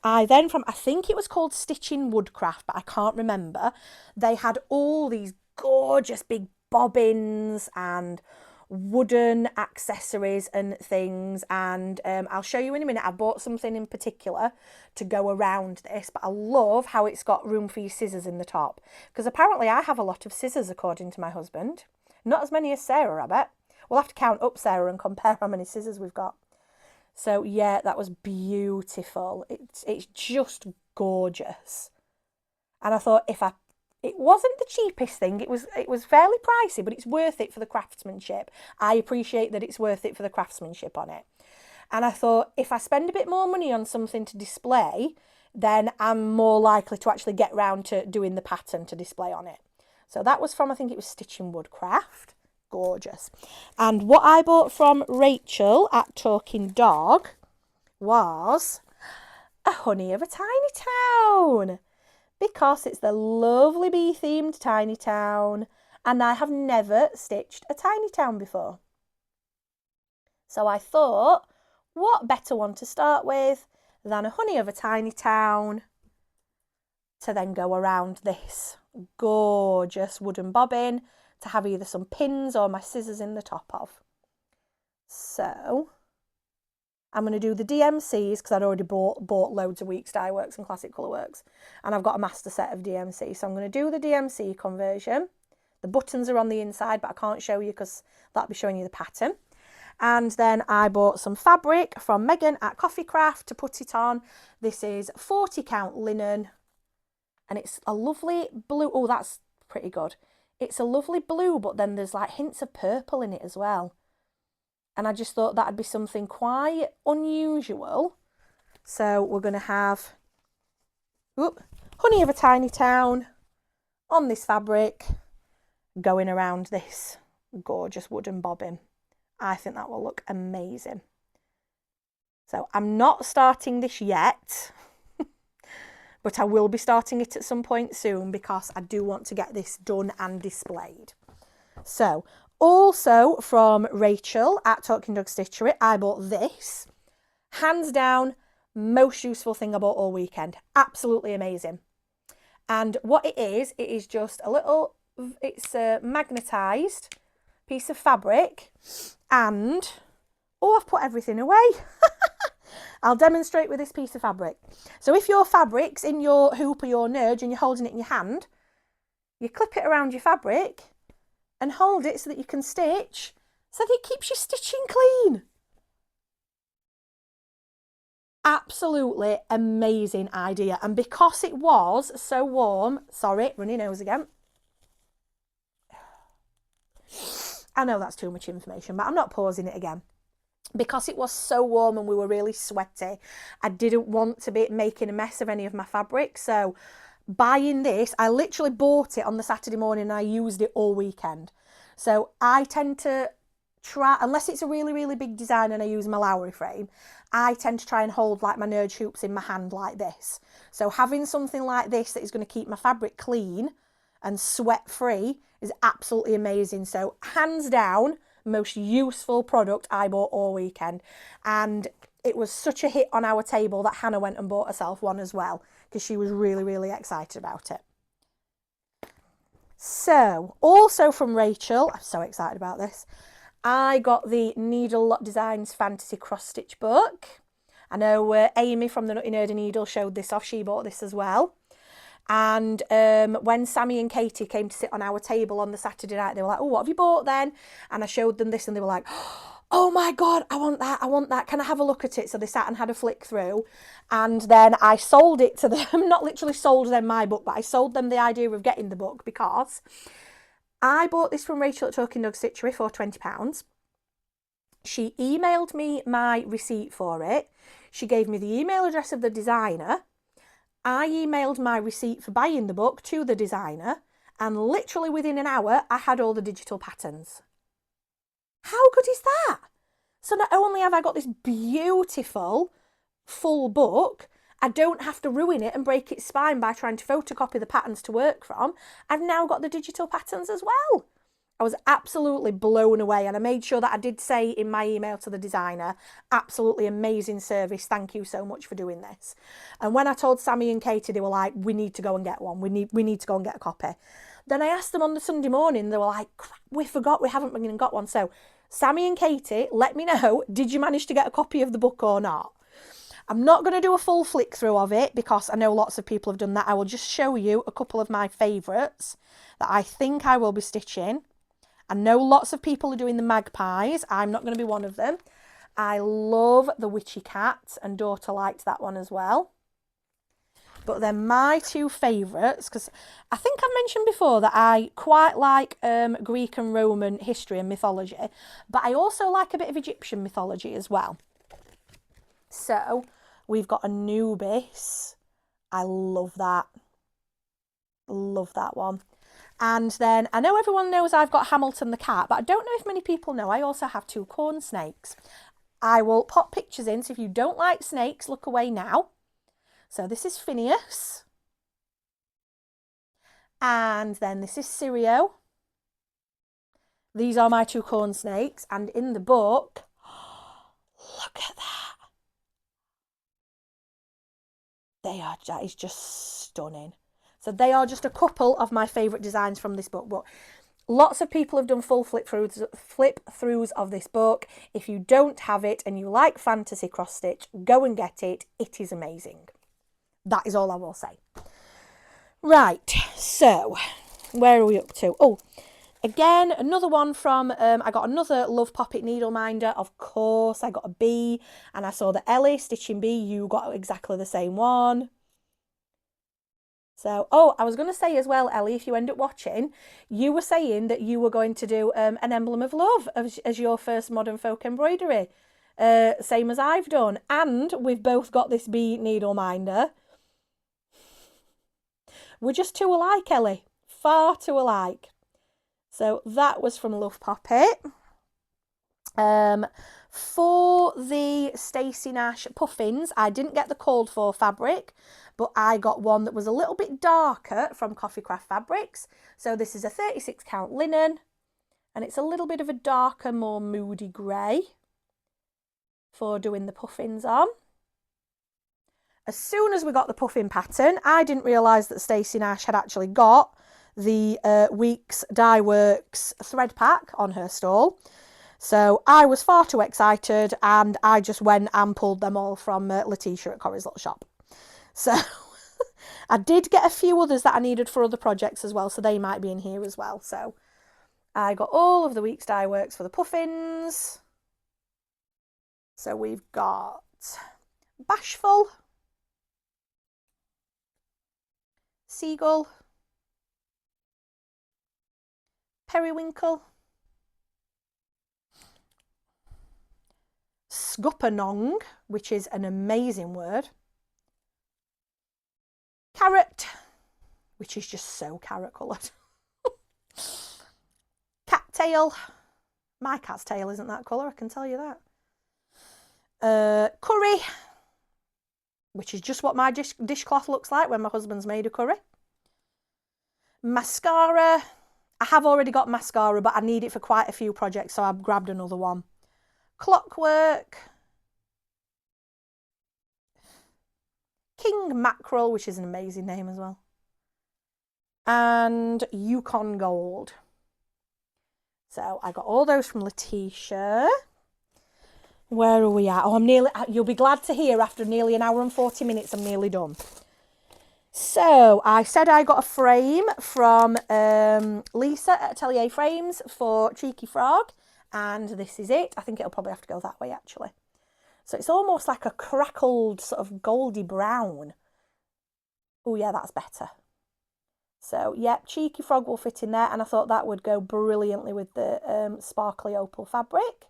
I think it was called Stitching Woodcraft, but I can't remember. They had all these gorgeous big bobbins and wooden accessories and things. And I'll show you in a minute. I bought something in particular to go around this, but I love how it's got room for your scissors in the top. Because apparently I have a lot of scissors, according to my husband. Not as many as Sarah, I bet. We'll have to count up Sarah and compare how many scissors we've got. So yeah, that was beautiful. It's just gorgeous. And I thought it wasn't the cheapest thing. It was fairly pricey, but it's worth it for the craftsmanship. I appreciate that it's worth it for the craftsmanship on it. And I thought if I spend a bit more money on something to display, then I'm more likely to actually get round to doing the pattern to display on it. So that was from, I think it was Stitching Woodcraft. Gorgeous. And what I bought from Rachel at Talking Dog was a honey of a tiny town, because it's the lovely bee themed tiny town, and I have never stitched a tiny town before. So I thought, what better one to start with than a honey of a tiny town to then go around this gorgeous wooden bobbin to have either some pins or my scissors in the top of. So I'm going to do the DMCs because I'd already bought loads of Weeks Dye Works and Classic Colour Works, and I've got a master set of DMC. So I'm going to do the DMC conversion. The buttons are on the inside, but I can't show you because that'll be showing you the pattern. And then I bought some fabric from Megan at Coffee Craft to put it on. This is 40 count linen, and it's a lovely blue. Oh, that's pretty good. It's a lovely blue, but then there's like hints of purple in it as well. And I just thought that'd be something quite unusual. So we're going to have honey of a tiny town on this fabric going around this gorgeous wooden bobbin. I think that will look amazing. So I'm not starting this yet, but I will be starting it at some point soon because I do want to get this done and displayed. So also from Rachel at Talking Dog Stitchery, I bought this. Hands down, most useful thing I bought all weekend. Absolutely amazing. And what it is just a little, it's a magnetised piece of fabric, and I've put everything away. I'll demonstrate with this piece of fabric. So if your fabric's in your hoop or your nudge and you're holding it in your hand, you clip it around your fabric and hold it so that you can stitch, so that it keeps your stitching clean. Absolutely amazing idea. And because it was so warm, sorry, runny nose again. I know that's too much information, but I'm not pausing it again. Because it was so warm and we were really sweaty, I didn't want to be making a mess of any of my fabric. So buying this, I literally bought it on the Saturday morning and I used it all weekend. So I tend to try, unless it's a really, really big design and I use my Lowry frame, I tend to try and hold like my nudge hoops in my hand like this. So having something like this that is going to keep my fabric clean and sweat free is absolutely amazing. So hands down, most useful product I bought all weekend. And it was such a hit on our table that Hannah went and bought herself one as well because she was really, really excited about it. So also from Rachel, I'm so excited about this, I got the Needle Lot Designs Fantasy Cross Stitch book. I know Amy from the Nutty Nerdy Needle showed this off. She bought this as well. And when Sammy and Katie came to sit on our table on the Saturday night, they were like, oh, what have you bought then? And I showed them this and they were like, oh my God, I want that, I want that. Can I have a look at it? So they sat and had a flick through. And then I sold it to them, not literally sold them my book, but I sold them the idea of getting the book because I bought this from Rachel at Talking Dog Stitchery for £20. She emailed me my receipt for it. She gave me the email address of the designer. I emailed my receipt for buying the book to the designer, and literally within an hour, I had all the digital patterns. How good is that? So not only have I got this beautiful full book, I don't have to ruin it and break its spine by trying to photocopy the patterns to work from. I've now got the digital patterns as well. I was absolutely blown away, and I made sure that I did say in my email to the designer, absolutely amazing service, thank you so much for doing this. And when I told Sammy and Katie, they were like, we need to go and get one, we need to go and get a copy. Then I asked them on the Sunday morning, they were like, we forgot, we haven't even got one. So Sammy and Katie, let me know, did you manage to get a copy of the book or not? I'm not going to do a full flick through of it because I know lots of people have done that. I will just show you a couple of my favourites that I think I will be stitching. I know lots of people are doing the magpies. I'm not going to be one of them. I love the Witchy cat, and daughter liked that one as well. But they're my two favourites because I think I've mentioned before that I quite like Greek and Roman history and mythology, but I also like a bit of Egyptian mythology as well. So we've got Anubis. I love that. Love that one. And then I know everyone knows I've got Hamilton the cat, but I don't know if many people know I also have two corn snakes. I will pop pictures in, so if you don't like snakes, look away now. So this is Phineas. And then this is Sirio. These are my two corn snakes. And in the book, look at that. That is just stunning. So they are just a couple of my favourite designs from this book. But lots of people have done full flip throughs of this book. If you don't have it and you like fantasy cross stitch, go and get it. It is amazing. That is all I will say. Right, so where are we up to? Oh, again, another one from, I got another Love Poppet needle minder. Of course, I got a bee, and I saw that Ellie, Stitching Bee, you got exactly the same one. So, oh, I was going to say as well, Ellie, if you end up watching, you were saying that you were going to do an Emblem of Love as your first Modern Folk embroidery, same as I've done. And we've both got this bee needle minder. We're just too alike, Ellie. Far too alike. So that was from Love Poppet. For the Stacey Nash puffins, I didn't get the called for fabric, but I got one that was a little bit darker from Coffee Craft Fabrics. So this is a 36 count linen, and it's a little bit of a darker, more moody grey for doing the puffins on. As soon as we got the puffin pattern, I didn't realise that Stacey Nash had actually got the Weeks Dye Works thread pack on her stall. So I was far too excited, and I just went and pulled them all from Letitia at Corrie's Little Shop. So I did get a few others that I needed for other projects as well, so they might be in here as well. So I got all of the Weeks Dye Works for the puffins. So we've got Bashful, Seagull, Periwinkle, Scuppanong, which is an amazing word, Carrot, which is just so carrot coloured, Cattail, my cat's tail isn't that colour, I can tell you that, Curry, which is just what my dishcloth looks like when my husband's made a curry, Mascara. I have already got mascara, but I need it for quite a few projects, so I've grabbed another one. Clockwork, King Mackerel, which is an amazing name as well, and Yukon Gold. So I got all those from Letitia. Where are we at? Oh, I'm nearly, you'll be glad to hear after nearly an hour and 40 minutes, I'm nearly done. So I said I got a frame from Lisa at Atelier Frames for Cheeky Frog, and this is it. I think it'll probably have to go that way actually. So it's almost like a crackled sort of goldy brown. Oh yeah, that's better. So yeah, Cheeky Frog will fit in there, and I thought that would go brilliantly with the sparkly opal fabric.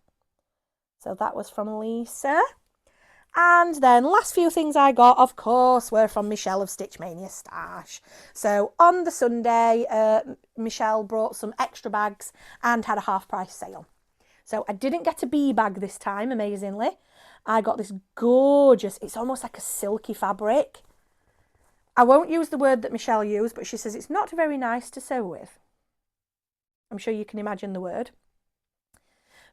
So that was from Lisa. And then last few things I got, of course, were from Michelle of Stitch Mania Stash. So on the Sunday, Michelle brought some extra bags and had a half price sale. So I didn't get a bee bag this time, amazingly. I got this gorgeous, it's almost like a silky fabric. I won't use the word that Michelle used, but she says it's not very nice to sew with. I'm sure you can imagine the word.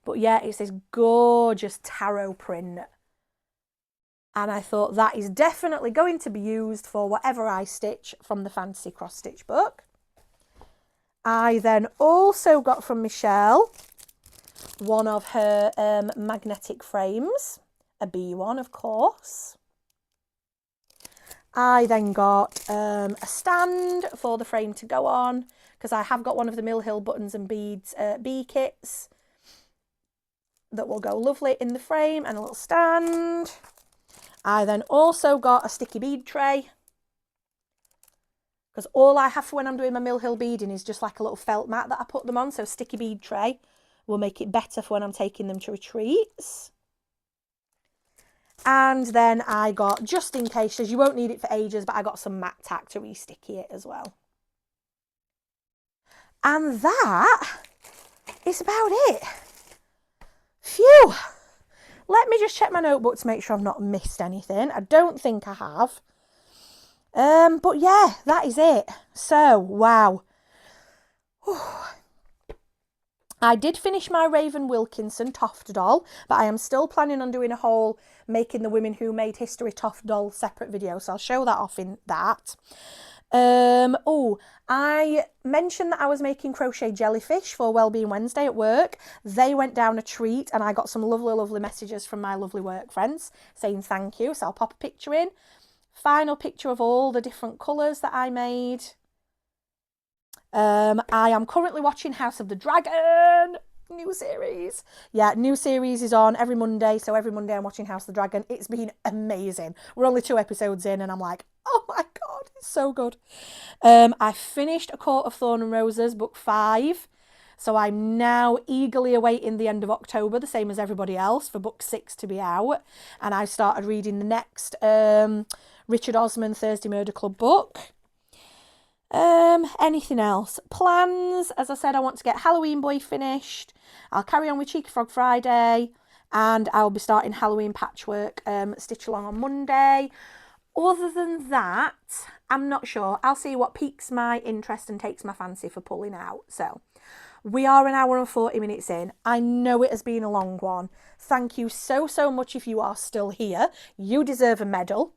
But yeah, it's this gorgeous tarot print. And I thought that is definitely going to be used for whatever I stitch from the Fantasy Cross Stitch book. I then also got from Michelle one of her magnetic frames, a bee one, of course. I then got a stand for the frame to go on, because I have got one of the Mill Hill Buttons and Beads bee kits that will go lovely in the frame, and a little stand. I then also got a sticky bead tray, because all I have for when I'm doing my Mill Hill beading is just like a little felt mat that I put them on, so sticky bead tray will make it better for when I'm taking them to retreats. And then I got, just in case, because you won't need it for ages, but I got some matte tack to re-sticky it as well. And that is about it. Phew! Let me just check my notebook to make sure I've not missed anything. I don't think I have. But yeah, that is it. So, wow. I did finish my Raven Wilkinson Toft doll, but I am still planning on doing a whole making the Women Who Made History Toft doll separate video, so I'll show that off in that. Oh, I mentioned that I was making crochet jellyfish for Wellbeing Wednesday at work. They went down a treat and I got some lovely messages from my lovely work friends saying thank you, so I'll pop a picture in. Final picture of all the different colours that I made. I am currently watching House of the Dragon, new series. Yeah, new series is on every Monday, so every Monday I'm watching House of the Dragon. It's been amazing. We're only 2 episodes in and I'm like, oh my God, it's so good. I finished A Court of Thorn and Roses, book 5. So I'm now eagerly awaiting the end of October, the same as everybody else, for book 6 to be out. And I started reading the next Richard Osman Thursday Murder Club book. Anything else? Plans. As I said, I want to get Halloween Boy finished. I'll carry on with Cheeky Frog Friday. And I'll be starting Halloween Patchwork Stitch Along on Monday. Other than that, I'm not sure. I'll see what piques my interest and takes my fancy for pulling out. So, we are an hour and 40 minutes in. I know it has been a long one. Thank you so much if you are still here. You deserve a medal.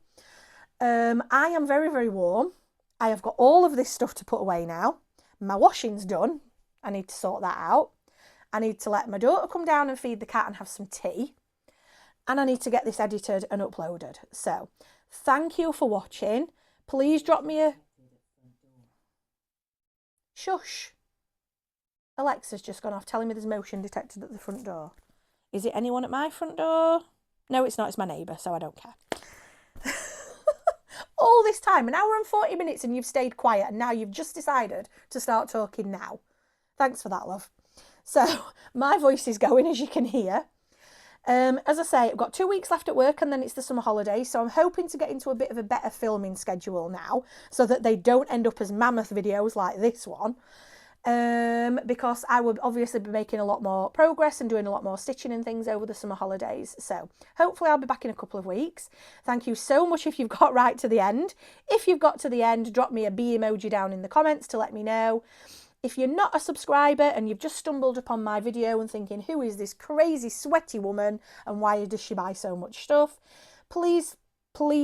I am very warm. I have got all of this stuff to put away now. My washing's done. I need to sort that out. I need to let my daughter come down and feed the cat and have some tea. And I need to get this edited and uploaded. So, thank you for watching. Please drop me a... Shush. Alexa's just gone off telling me there's motion detected at the front door. Is it anyone at my front door? No, it's not. It's my neighbour, so I don't care. All this time, an hour and 40 minutes, and you've stayed quiet, and now you've just decided to start talking now. Thanks for that, love. So, my voice is going, as you can hear. As I say, I've got 2 weeks left at work, and then it's the summer holidays, so I'm hoping to get into a bit of a better filming schedule now, so that they don't end up as mammoth videos like this one. Because I would obviously be making a lot more progress and doing a lot more stitching and things over the summer holidays. So hopefully I'll be back in a couple of weeks. Thank you so much if you've got right to the end. If you've got to the end, drop me a bee emoji down in the comments to let me know. If you're not a subscriber and you've just stumbled upon my video and thinking, who is this crazy sweaty woman and why does she buy so much stuff? Please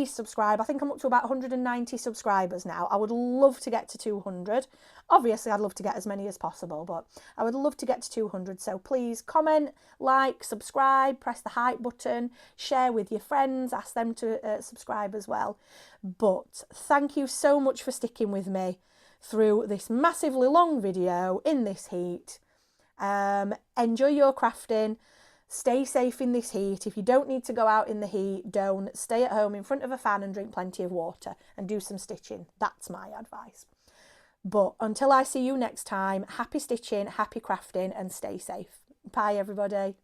subscribe. I think I'm up to about 190 subscribers now. I would love to get to 200. Obviously, I'd love to get as many as possible, but I would love to get to 200. So please comment, like, subscribe, press the hype button, share with your friends, ask them to subscribe as well. But thank you so much for sticking with me through this massively long video in this heat. Enjoy your crafting. Stay safe in this heat. If you don't need to go out in the heat, don't. Stay at home in front of a fan and drink plenty of water and do some stitching. That's my advice. But until I see you next time, happy stitching, happy crafting, and stay safe. Bye, everybody.